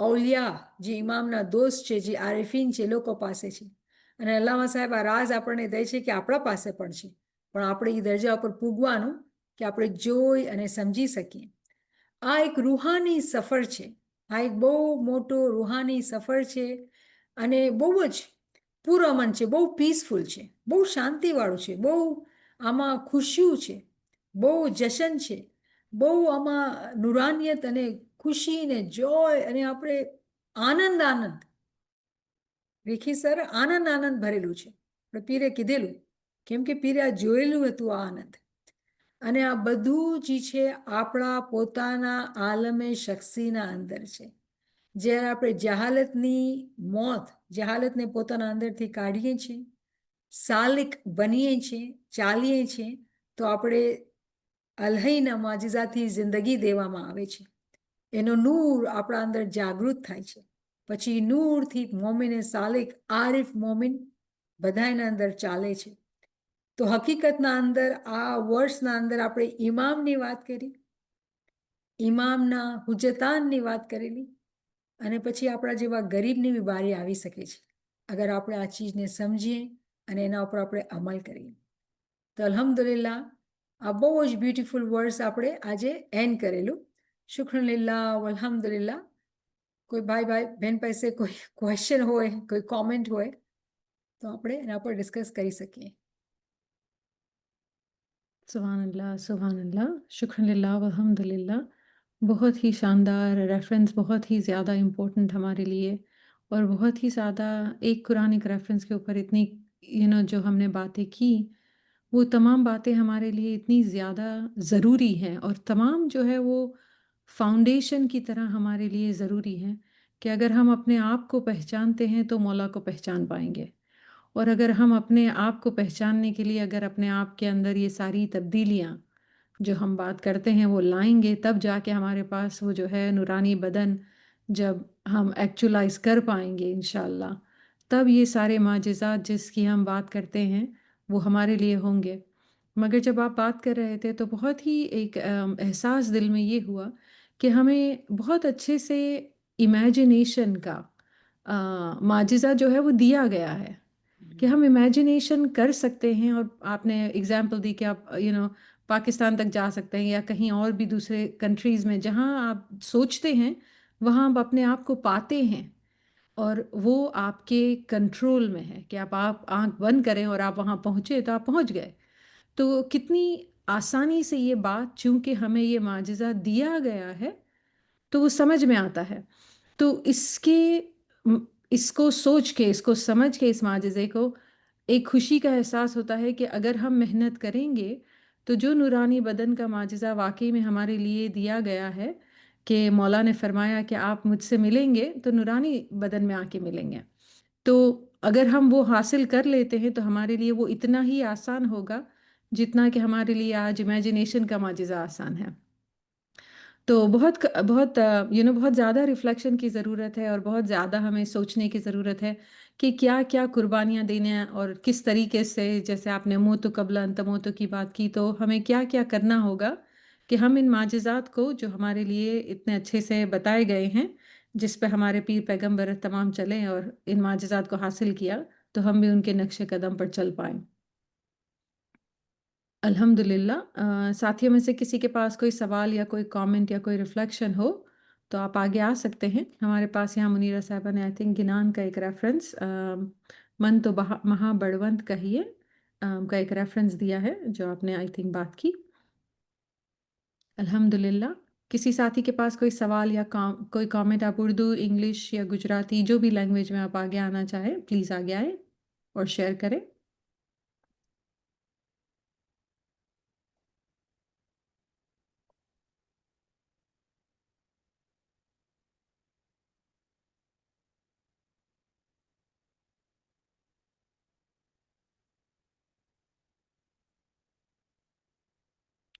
ઔલિયા જે ઇમામના દોસ્ત છે, જે આરિફીન છે, લોકો પાસે છે. અને અલ્લામા સાહેબ આ રાજ આપણને દે છે કે આપણા પાસે પણ છે, પણ આપણે એ દરજા ઉપર પૂગવાનું કે આપણે જોઈ અને સમજી શકીએ. આ એક રૂહાની સફર છે, આ એક બહુ મોટો રૂહાની સફર છે અને બહુ જ પુરઅમન છે, બહુ પીસફુલ છે, બહુ શાંતિવાળું છે, બહુ આમાં ખુશીઓ છે, બહુ જશન છે, બહુ આમાં નુરાનિયત અને ખુશી ને જોય અને આપણે આનંદ રેખી સર આનંદ ભરેલું છે. આપણે પીરે કીધેલું કેમ કે પીરે આ જોયેલું હતું આ આનંદ. અને આ બધું જે છે આપણા પોતાના આલમે શખ્સીના અંદર છે. જ્યારે આપણે જહાલતની મોત, જહાલતને પોતાના અંદરથી કાઢીએ છીએ, સાલિક બનીએ છીએ, ચાલીએ છીએ, તો આપણે અલહૈના માજિઝાથી જિંદગી દેવામાં આવે છે. એનો નૂર આપણા અંદર જાગૃત થાય છે. પછી નૂરથી મોમિને સાલિક, આરિફ મોમિન બધા એના અંદર ચાલે છે. તો હકીકતના અંદર આ વર્ષના અંદર આપણે ઇમામની વાત કરી, ઇમામના હુજતાનની વાત કરેલી, અને પછી આપણા જેવા ગરીબની બી બારી આવી શકે છે અગર આપણે આ ચીજને સમજીએ અને એના ઉપર આપણે અમલ કરીએ. તો અલ્હમ્દુલિલ્લાહ આ બહુ જ બ્યુટિફુલ વર્ડ્સ આપણે આજે એન્ડ કરેલું. શુક્રલિલ્લાહ અલ્હમ્દુલિલ્લાહ. કોઈ ભાઈ બહેન પાસે કોઈ ક્વેશ્ચન હોય, કોઈ કોમેન્ટ હોય તો આપણે એના પર ડિસ્કસ કરી શકીએ. सुभान अल्लाह, शुक्रिल्लाह अल्हम्दुलिल्लाह. बहुत ही शानदार रेफरेंस, बहुत ही ज़्यादा इम्पोर्टेंट हमारे लिए, और बहुत ही ज़्यादा एक कुरानिक रेफरेंस के ऊपर इतनी जो हमने बातें की, वो तमाम बातें हमारे लिए इतनी ज़्यादा ज़रूरी हैं, और तमाम जो है वो फाउंडेशन की तरह हमारे लिए ज़रूरी हैं कि अगर हम अपने आप को पहचानते हैं तो मौला को पहचान पाएंगे, और अगर हम अपने आप को पहचानने के लिए अगर अपने आप के अंदर ये सारी तब्दीलियाँ जो हम बात करते हैं वो लाएंगे, तब जाके हमारे पास वो जो है नूरानी बदन जब हम एक्चुअलाइज कर पाएंगे इंशाल्लाह, तब ये सारे माजिज़ात जिसकी हम बात करते हैं वो हमारे लिए होंगे. मगर जब आप बात कर रहे थे तो बहुत ही एक एहसास दिल में ये हुआ कि हमें बहुत अच्छे से इमेजिनेशन का माजिज़ा जो है वो दिया गया है कि हम इमेजिनेशन कर सकते हैं. और आपने एग्जाम्पल दी कि आप पाकिस्तान तक जा सकते हैं या कहीं और भी दूसरे कंट्रीज़ में, जहाँ आप सोचते हैं वहाँ आप अपने आप को पाते हैं. और वो आपके कंट्रोल में है कि आप आँख बंद करें और आप वहाँ पहुँचे तो आप पहुँच गए। तो कितनी आसानी से ये बात, चूँकि हमें ये माजिज़ा दिया गया है, तो वो समझ में आता है। तो इसको सोच के, इसको समझ के, इस माजिज़े को, एक खुशी का एहसास होता है कि अगर हम मेहनत करेंगे तो जो नूरानी बदन का माजिज़ा वाकई में हमारे लिए दिया गया है कि मौला ने फरमाया कि आप मुझसे मिलेंगे तो नूरानी बदन में आके मिलेंगे, तो अगर हम वो हासिल कर लेते हैं तो हमारे लिए वो इतना ही आसान होगा जितना कि हमारे लिए आज इमेजिनेशन का माजिज़ा आसान है। तो बहुत ज़्यादा रिफ्लेक्शन की ज़रूरत है और बहुत ज़्यादा हमें सोचने की ज़रूरत है कि क्या क्या कुर्बानियाँ देने हैं और किस तरीके से, जैसे आपने मोतु कबला अंत मोतु की बात की, तो हमें क्या क्या करना होगा कि हम इन माजिज़ात को जो हमारे लिए इतने अच्छे से बताए गए हैं, जिस पे हमारे पीर पैगंबर तमाम चले और इन माजिज़ात को हासिल किया, तो हम भी उनके नक्शे कदम पर चल पाएँ। अल्हम्दुलिल्लाह। साथियों में से किसी के पास कोई सवाल या कोई कमेंट या कोई रिफ्लेक्शन हो तो आप आगे आ सकते हैं। हमारे पास यहाँ मुनीरा साहिबा ने आई थिंक गिनान का एक रेफरेंस, मन तो महा बड़वंत कहिए, का एक रेफरेंस दिया है जो आपने आई थिंक बात की। अल्हम्दुलिल्लाह। किसी साथी के पास कोई सवाल या कोई कमेंट, आप उर्दू, इंग्लिश या गुजराती जो भी लैंग्वेज में आप आगे आना चाहें प्लीज़ आगे आए और शेयर करें।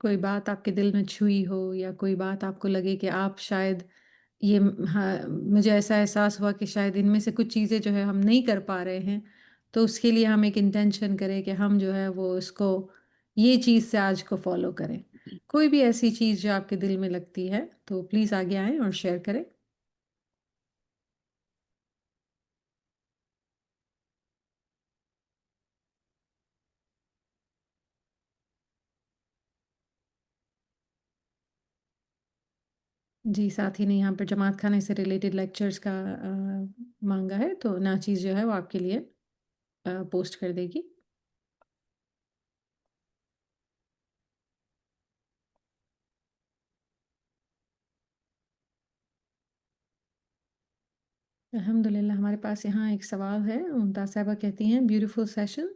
कोई बात आपके दिल में छुई हो या कोई बात आपको लगे कि आप शायद हाँ, मुझे ऐसा एहसास हुआ कि शायद इनमें से कुछ चीज़ें जो है हम नहीं कर पा रहे हैं, तो उसके लिए हम एक इंटेंशन करें कि हम जो है वो इसको, ये चीज़ से आज को फॉलो करें। कोई भी ऐसी चीज़ जो आपके दिल में लगती है तो प्लीज़ आगे आएँ और शेयर करें। जी, साथी ने यहाँ पर जमात खाने से रिलेटेड लेक्चर्स का माँगा है, तो नाचीज़ जो है वो आपके लिए पोस्ट कर देगी। अल्हम्दुलिल्लाह। हमारे पास यहाँ एक सवाल है, मुमताज़ साहिबा कहती हैं, beautiful session,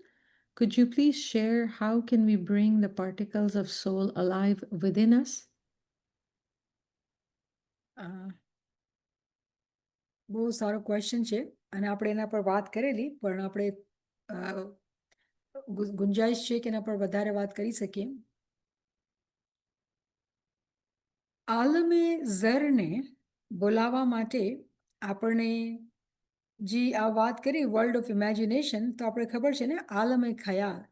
could you please share how can we bring the particles of soul alive within us? બહુ સારો ક્વેશ્ચન છે અને આપણે એના પર વાત કરેલી, પણ આપણે ગુંજાઈશ છે કે એના પર વધારે વાત કરી શકીએ. આલમે ઝરને બોલાવવા માટે આપણને જે આ વાત કરી વર્લ્ડ ઓફ ઇમેજિનેશન, તો આપણે ખબર છે ને આલમે ખયાલ.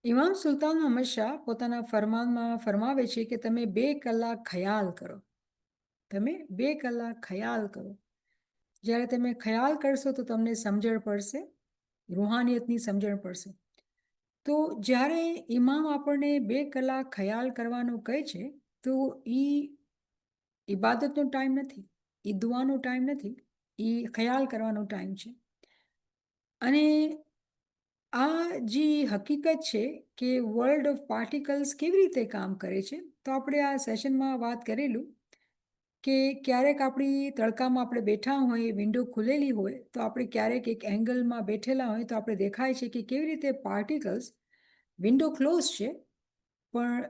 ઇમામ સુલતાન અહમદ શાહ પોતાના ફરમાનમાં ફરમાવે છે કે તમે 2 કલાક ખયાલ કરો. તમે 2 કલાક ખયાલ કરો. જ્યારે તમે ખ્યાલ કરશો તો તમને સમજણ પડશે, રૂહાનિયતની સમજણ પડશે. તો જ્યારે ઇમામ આપણને 2 કલાક ખ્યાલ કરવાનું કહે છે, તો એ ઇબાદતનો ટાઈમ નથી, એ દુઆનો ટાઈમ નથી, એ ખ્યાલ કરવાનો ટાઈમ છે. અને આ જે હકીકત છે કે વર્લ્ડ ઓફ પાર્ટિકલ્સ કેવી રીતે કામ કરે છે, તો આપણે આ સેશનમાં વાત કરેલું કે ક્યારેક આપણી તડકામાં આપણે બેઠા હોય, વિન્ડો ખુલેલી હોય, તો આપણે ક્યારેક એક એંગલમાં બેઠેલા હોય તો આપણે દેખાય છે કે કેવી રીતે પાર્ટિકલ્સ, વિન્ડો ક્લોઝ છે પણ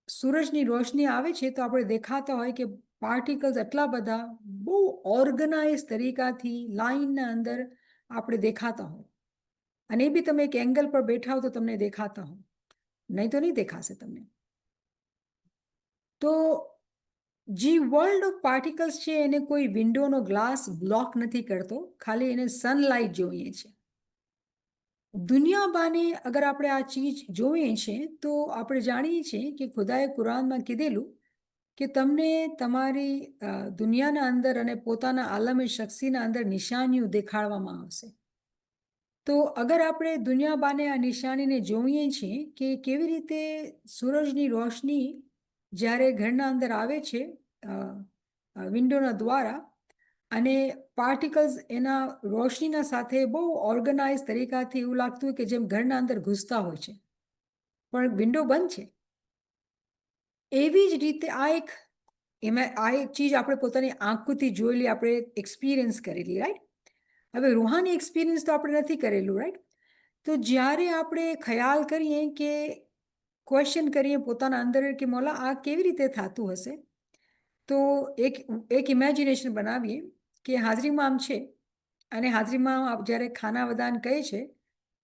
સૂરજની રોશની આવે છે તો આપણે દેખાતા હોય કે પાર્ટિકલ્સ એટલા બધા બહુ ઓર્ગનાઇઝ તરીકાથી લાઈનના અંદર આપણે દેખાતા હોય. અને એ બી તમે એક એંગલ પર બેઠા હો તો તમને દેખાતા હો, નહીં તો નહીં દેખાશે તમને. તો જે વર્લ્ડ ઓફ પાર્ટિકલ્સ છે એને કોઈ વિન્ડોનો ગ્લાસ બ્લોક નથી કરતો, ખાલી એને સનલાઇટ જોઈએ છે. દુનિયા બાને અગર આપણે આ ચીજ જોઈએ છે તો આપણે જાણીએ છીએ કે ખુદાએ કુરાનમાં કીધેલું કે તમને તમારી દુનિયાના અંદર અને પોતાના આલમે શખ્સીના અંદર નિશાનીઓ દેખાડવામાં આવશે. તો અગર આપણે દુનિયા બાને આ નિશાનીને જોઈએ છીએ કે કેવી રીતે સૂરજની રોશની જ્યારે ઘરના અંદર આવે છે વિન્ડોના દ્વારા, અને પાર્ટિકલ્સ એના રોશનીના સાથે બહુ ઓર્ગેનાઇઝ તરીકાથી એવું લાગતું હોય કે જેમ ઘરના અંદર ઘૂસતા હોય છે, પણ વિન્ડો બંધ છે. એવી જ રીતે આ એક ચીજ આપણે પોતાની આંખોથી જોયેલી, આપણે એક્સપિરિયન્સ કરેલી, રાઈટ? હવે રૂહાની એક્સપિરિયન્સ તો આપણે નથી કરેલું, રાઈટ? તો જ્યારે આપણે ખ્યાલ કરીએ કે ક્વેશ્ચન કરીએ પોતાના અંદર કે મોલા આ કેવી રીતે થતું હશે, તો એક ઇમેજિનેશન બનાવીએ કે હાજરીમાં આમ છે, અને હાજરીમાં જ્યારે ખાના વદાન કહે છે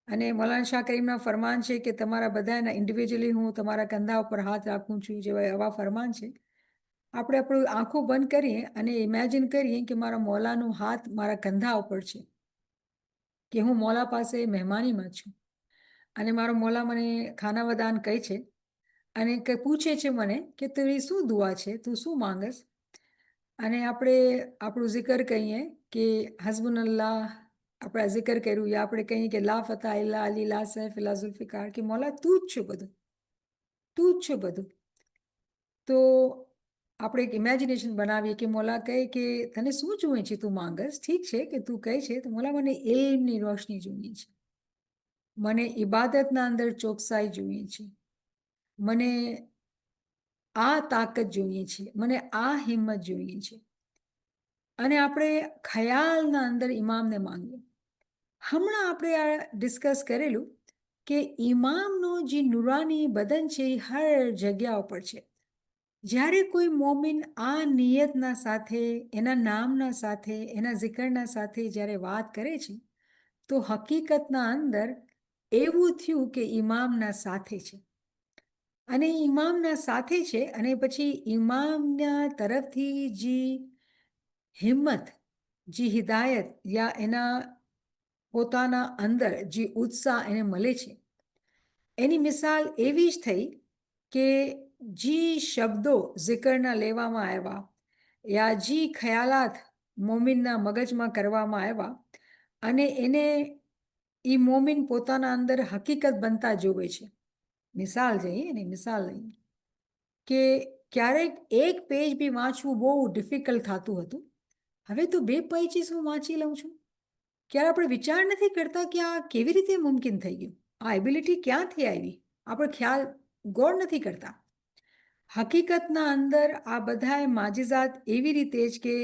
અને મૌલાના શાહ કરીમના ફરમાન છે કે તમારા બધાના ઇન્ડિવિજ્યુઅલી હું તમારા કંધા ઉપર હાથ રાખું છું, જેવા એવા ફરમાન છે. આપણે આપણું આંખો બંધ કરીએ અને ઇમેજિન કરીએ કે મારા મૌલાનો હાથ મારા કંધા ઉપર છે, કે હું મૌલા પાસે મહેમાનીમાં છું અને મારો મૌલા મને ખાના વદાન કહે છે અને પૂછે છે મને કે તારી શું દુઆ છે, તું શું માંગસ? અને આપણે આપણું જિકર કહીએ કે હસબુનલ્લાહ, આપણે જિકર કર્યું, યા આપણે કહીએ કે લા ફતા ઇલ્લા અલી લા સૈફ ઇલ્લા ઝુલ્ફિકાર, કે મૌલા તું જ છું બધું, તું જ છું બધું. તો આપણે એક ઇમેજિનેશન બનાવીએ કે મૌલા કહે કે તને શું જોઈએ છે, તું માંગસ, ઠીક છે કે તું કહે છે, તો મૌલા મને ઇલ્મની રોશની જોઈએ છે, મને ઇબાદતના અંદર ચોકસાઈ જોઈએ છે, મને આ તાકાત જોઈએ છે, મને આ હિંમત જોઈએ છે. અને આપણે ખ્યાલના અંદર ઇમામને માંગીએ. હમણાં આપણે આ ડિસ્કસ કરેલું કે ઇમામનો જે નુરાની બદન છે એ હર જગ્યા ઉપર છે. જ્યારે કોઈ મોમિન આ નિયતના સાથે, એના નામના સાથે, એના જિકરના સાથે જ્યારે વાત કરે છે, તો હકીકતના અંદર એવું થયું કે ઇમામના સાથે છે, અને ઇમામના સાથે છે, અને પછી ઇમામના તરફથી જે હિંમત, જે હિદાયત, યા એના પોતાના અંદર જે ઉત્સાહ એને મળે છે, એની મિસાલ એવી જ થઈ કે જે શબ્દો જિકરના લેવામાં આવ્યા, યા જે ખ્યાલાત મોમિનના મગજમાં કરવામાં આવ્યા, અને એને એ મોમિન પોતાના અંદર હકીકત બનતા જોવે છે. મિસાલ જઈએ ને, મિસાલ લઈએ કે ક્યારેક એક પેજ બી વાંચવું બહુ ડિફિકલ્ટ થતું હતું, હવે તો 2 પેજીસ હું વાંચી લઉં છું. ક્યારે આપણે વિચાર નથી કરતા કે આ કેવી રીતે મુમકિન થઈ ગયું, આ એબિલિટી ક્યાંથી આવી, આપણે ખ્યાલ ગૌર નથી કરતા. હકીકતના અંદર આ બધાએ માજિઝાત એવી રીતે જ કે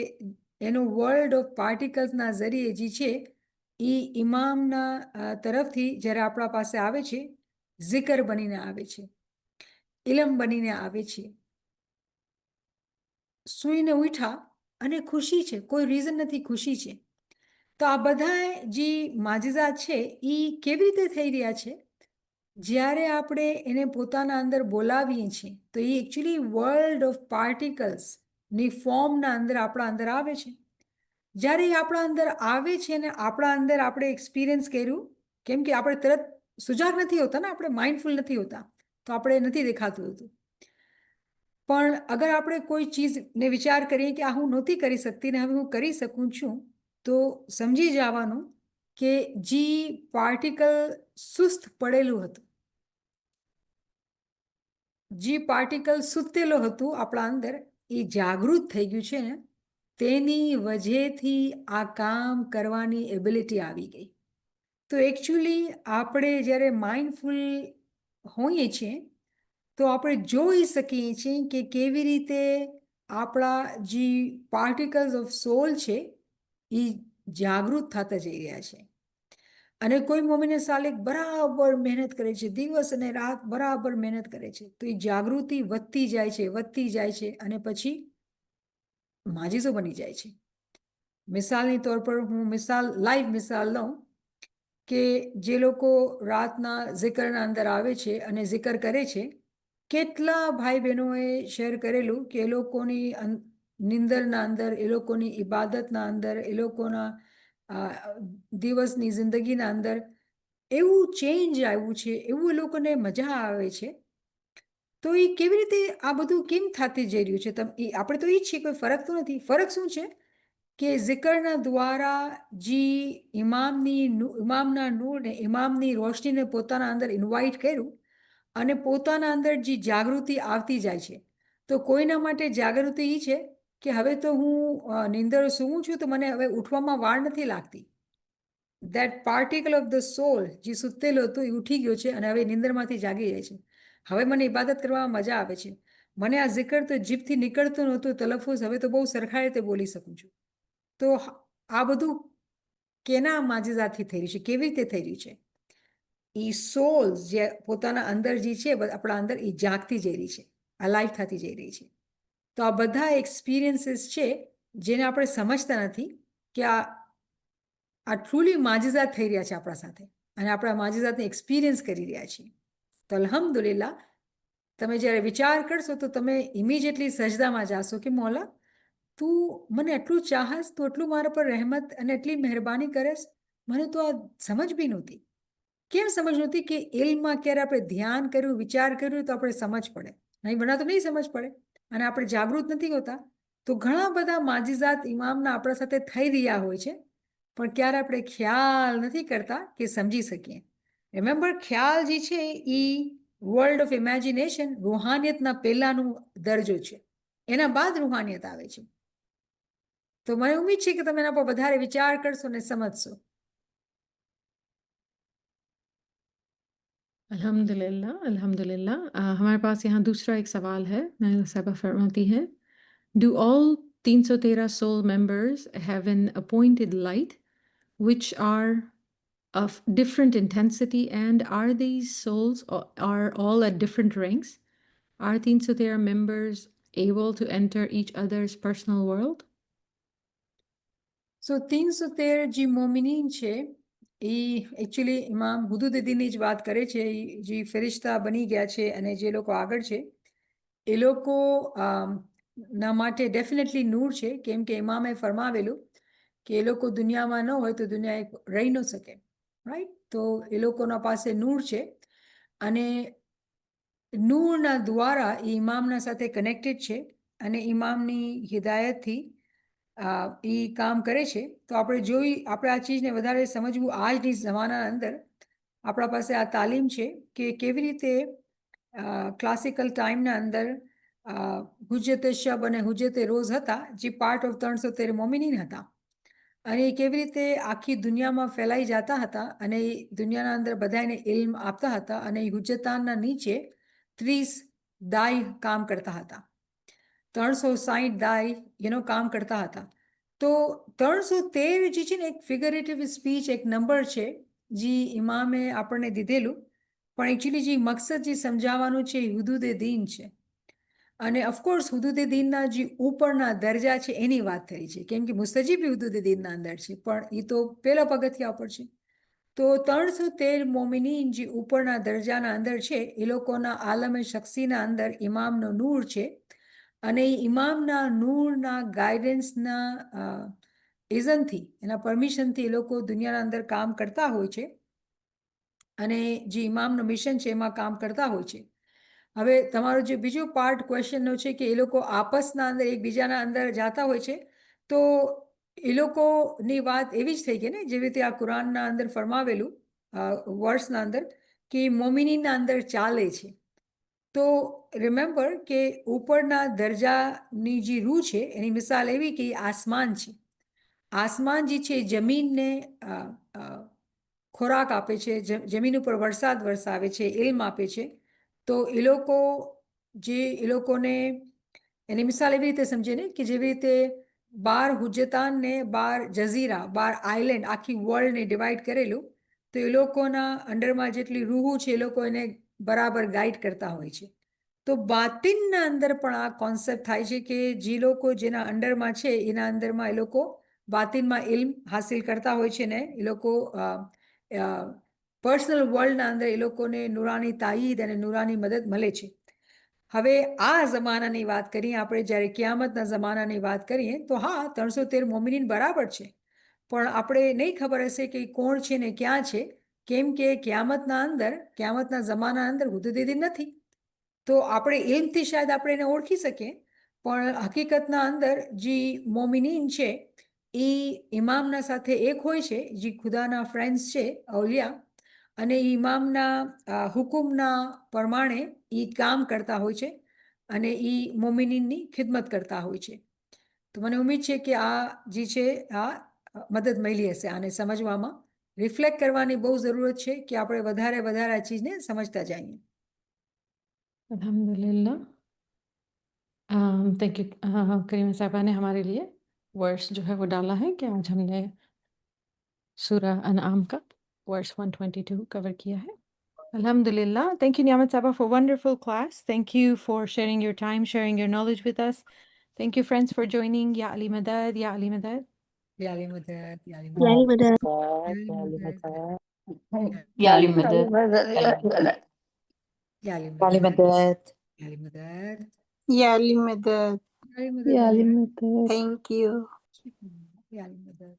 એનો વર્લ્ડ ઓફ પાર્ટિકલ્સના જરીએ જે છે એ ઇમામના તરફથી જ્યારે આપણા પાસે આવે છે, જિકર બનીને આવે છે, ઇલમ બનીને આવે છે. સૂઈને ઉઠા અને ખુશી છે, કોઈ રીઝન નથી, ખુશી છે. તો આ બધા જે માજિઝાત છે એ કેવી રીતે થઈ રહ્યા છે? જ્યારે આપણે એને પોતાના અંદર બોલાવીએ છીએ તો એ એકચ્યુઅલી વર્લ્ડ ઓફ પાર્ટિકલ્સની ફોર્મના અંદર આપણા અંદર આવે છે. જ્યારે એ આપણા અંદર આવે છે ને આપણા અંદર આપણે એક્સપિરિયન્સ કર્યું, કેમ કે આપણે તરત સુજાગ નથી હોતા ને, આપણે માઇન્ડફુલ નથી હોતા, તો આપણે નથી દેખાતું હતું. પણ અગર આપણે કોઈ ચીજને વિચાર કરીએ કે આ હું નહોતી કરી શકતી ને હવે હું કરી શકું છું, તો સમજી જવાનું કે જે પાર્ટિકલ સુસ્ત પડેલું હતું, જે પાર્ટિકલ સૂતેલો હતું આપણા અંદર, એ જાગૃત થઈ ગયું છે ને, તેની વજહથી આ કામ કરવાની એબિલિટી આવી ગઈ. તો એકચ્યુઅલી આપણે જ્યારે માઇન્ડફુલ હોઈએ છીએ તો આપણે જોઈ શકીએ છીએ કે કેવી રીતે આપણા જે પાર્ટિકલ્સ ઓફ સોલ છે એ જાગૃત થતા જઈ રહ્યા છે. અને કોઈ મોમિને સાલિક બરાબર મહેનત કરે છે, દિવસ અને રાત બરાબર મહેનત કરે છે, તો એ જાગૃતિ વધતી જાય છે, વધતી જાય છે, અને પછી માજીઝો બની જાય છે. મિસાલની તौर પર હું લાઈવ મિસાલ લઉં કે જે લોકો રાતના જિકરના અંદર આવે છે અને જિકર કરે છે, કેટલા ભાઈ બહેનોએ શેર કરેલું કે એ લોકોની નિંદરના અંદર, એ લોકોની ઇબાદતના અંદર, એ લોકોના દિવસની જિંદગીના અંદર એવું ચેન્જ આવ્યું છે, એવું એ લોકોને મજા આવે છે. તો એ કેવી રીતે આ બધું કેમ થતું જઈ રહ્યું છે? આપણે તો એ જ છીએ, કોઈ ફરક તો નથી. ફરક શું છે કે જિકરના દ્વારા જે ઇમામના નૂરને, ઇમામની રોશનીને પોતાના અંદર ઇન્વાઇટ કર્યું અને પોતાના અંદર જે જાગૃતિ આવતી જાય છે. તો કોઈના માટે જાગૃતિ એ છે કે હવે તો હું નિંદર સૂવું છું તો મને હવે ઉઠવામાં વાર નથી લાગતી. દેટ પાર્ટિકલ ઓફ ધ સોલ જે સૂતેલો હતો એ ઉઠી ગયો છે અને હવે નિંદરમાંથી જાગી જાય છે. હવે મને ઇબાદત કરવામાં મજા આવે છે. મને આ zikr તો જીભથી નીકળતું નહોતું, તલફુઝ હવે તો બહુ સરખા રીતે બોલી શકું છું. તો આ બધું કેના માજિઝાતથી થઈ રહ્યું છે, કેવી રીતે થઈ રહ્યું છે? એ સોલ્સ જે પોતાના અંદર જે છે આપણા અંદર એ જાગતી જઈ રહી છે, અલાઇવ થતી જઈ રહી છે. તો આ બધા એક્સપિરિયન્સીસ છે જેને આપણે સમજતા નથી કે આ ટ્રુલી માજિઝાત થઈ રહ્યા છે આપણા સાથે અને આપણા માજિઝાતને એક્સપિરિયન્સ કરી રહ્યા છીએ. તો અલ્હમ્દુલિલ્લાહ તમે જ્યારે વિચાર કરશો તો તમે ઇમિડિયેટલી સજદામાં જાશો કે મોલા તું મને એટલું ચાહસ, તું એટલું મારા પર રહેમત અને એટલી મહેરબાની કરેશ, મને તો આ સમજ બી નહોતી. કેમ સમજ નહોતી? કે ઇલ્મમાં ક્યારે આપણે ધ્યાન કર્યું, વિચાર કર્યું તો આપણે સમજ પડે, નહીં બના તો નહીં સમજ પડે અને આપણે જાગૃત નથી હોતા. તો ઘણા બધા માજિઝાત ઇમામના આપણા સાથે થઈ રહ્યા હોય છે પણ ક્યારે આપણે ખ્યાલ નથી કરતા કે સમજી શકીએ. રિમેમ્બર, ખ્યાલ જે છે એ વર્લ્ડ ઓફ ઇમેજિનેશન રૂહાનિયતના પહેલાનું દરજ્જો છે, એના બાદ રૂહાનિયત આવે છે. તો મને ઉમ્મીદ છે કે તમે એના પર વધારે વિચાર કરશો અને સમજશો. अल्हम्दुलिल्लाह, अल्हम्दुलिल्लाह। हमारे पास यहाँ दूसरा एक सवाल है। नाइला साहिबा फरमाती है, do all 313 soul members have an appointed light which are of different intensity, and are these souls are all at different ranks? Are 313 members able to enter each other's personal world? સો 313 જે મોમિનીન છે એ actually ઇમામ હુદુદીનની જ વાત કરે છે. જે ફેરિશ્તા બની ગયા છે અને જે લોકો આગળ છે એ લોકો ના માટે ડેફિનેટલી નૂર છે, કેમ કે ઇમામે ફરમાવેલું કે એ લોકો દુનિયામાં ન હોય તો દુનિયા રહી ન શકે, રાઈટ? તો એ લોકોના પાસે નૂર છે અને નૂરના દ્વારા એ ઇમામના સાથે કનેક્ટેડ છે અને ઇમામની હિદાયતથી એ કામ કરે છે. તો આપણે આ ચીજને વધારે સમજવું આજની જમાનાના અંદર આપણા પાસે આ તાલીમ છે કે કેવી રીતે ક્લાસિકલ ટાઈમના અંદર હુજ્જતે શબ અને હુજ્જતે રોઝ હતા, જે પાર્ટ ઓફ 313 મોમિનીન હતા અને એ કેવી રીતે આખી દુનિયામાં ફેલાઈ જતા હતા અને એ દુનિયાના અંદર બધાને ઇલ્મ આપતા હતા અને એ હુજ્જતાનના નીચે 30 દાય કામ કરતા હતા, 360 દાય કામ કરતા હતા. તો 313 જે છે ને એક ફિગરેટિવ સ્પીચ, એક નંબર છે જે ઇમામે આપણને દીધેલું, પણ એકચ્યુઅલી જે મકસદ જે સમજાવવાનું છે એ હુદુદે દીન છે. અને ઓફકોર્સ હુદુદે દીનના જે ઉપરના દરજા છે એની વાત થઈ છે, કેમ કે મુસ્તજીબ હુદુદે દીનના અંદર છે, પણ એ તો પહેલા પગથિયા ઉપર છે. તો 313 મોમિનીન જે ઉપરના દરજાના અંદર છે એ લોકોના આલમે શખ્સીના અંદર ઇમામનો નૂર છે અને એ ઇમામના નૂરના ગાઈડન્સના ઇઝનથી, એના પરમિશનથી એ લોકો દુનિયાના અંદર કામ કરતા હોય છે અને જે ઇમામનો મિશન છે એમાં કામ કરતા હોય છે. હવે તમારો જે બીજો પાર્ટ ક્વેશ્ચનનો છે કે એ લોકો આપસના અંદર એકબીજાના અંદર જાતા હોય છે, તો એ લોકોની વાત એવી જ થઈ ગઈ ને, જેવી રીતે આ કુરાનના અંદર ફરમાવેલું વર્સના અંદર કે મોમિનીના અંદર ચાલે છે. તો રિમેમ્બર કે ઉપરના દરજાની જે રૂહ છે એની મિસાલ એવી કે આસમાન છે. આસમાન જે છે જમીનને ખોરાક આપે છે, જમીન ઉપર વરસાદ વરસાવે છે, ઇલ્મ આપે છે. તો એ લોકોને એની મિસાલ એવી રીતે સમજે ને કે જેવી રીતે 12 હુજ્જતાનને 12 જઝીરા, 12 આઇલેન્ડ, આખી વર્લ્ડને ડિવાઈડ કરેલું, તો એ લોકોના અંડરમાં જેટલી રૂહો છે એ લોકો એને બરાબર ગાઈડ કરતા હોય છે. તો બાતિનના અંદર પણ આ કોન્સેપ્ટ થાય છે કે જે લોકો જેના અંડરમાં છે એના અંદરમાં એ લોકો બાતિનમાં ઇલ્મ હાસિલ કરતા હોય છે ને એ લોકો પર્સનલ વર્લ્ડના અંદર એ લોકોને નુરાની તાઈદ અને નુરાની મદદ મળે છે. હવે આ જમાનાની વાત કરીએ આપણે, જ્યારે ક્યામતના જમાનાની વાત કરીએ તો હા 313 મોમિનીન બરાબર છે, પણ આપણે નહીં ખબર હશે કે કોણ છે ને ક્યાં છે, કેમ કે ક્યામતના જમાના અંદર હુદુદીન નથી. તો આપણે ઇલ્મથી શાયદ આપણે એને ઓળખી શકીએ, પણ હકીકતના અંદર જે મોમિનીન છે એ ઇમામના સાથે એક હોય છે, જે ખુદાના ફ્રેન્ડ્સ છે, અવલિયા, અને ઇમામના હુકુમના પ્રમાણે એ કામ કરતા હોય છે અને એ મોમિનીનની ખિદમત કરતા હોય છે. તો મને ઉમ્મીદ છે કે આ જે છે આ મદદ મળી હશે આને સમજવામાં. રિફ્લેક્ટ કરવાની બહુ જરૂરત છે કે આપણે વધારે આ ચીજને સમજતા જઈએ. अल्हम्दुलिल्लाह। थैंक यू करीमा साहबा ने हमारे लिए वर्स जो है वो डाला है कि आज हमने सूरह अनआम का वर्स 122 कवर किया है। Alhamdulillah. Thank you, Niamat Saba, for wonderful class. Thank you for sharing your time, sharing your knowledge with us. Thank you, friends, for joining. Ya Ali Madad, Ya Ali Madad. Ya Ali Madad, Ya Ali يعني Madad, بدأ Ya Ali Madad, يا علي مدد Ya Ali يا علي Madad, مدد Ya Ali Madad, يا علي مدد Ya Ali Madad, يا Ya Ali لمدد. thank you Madad, Ya Ali Madad.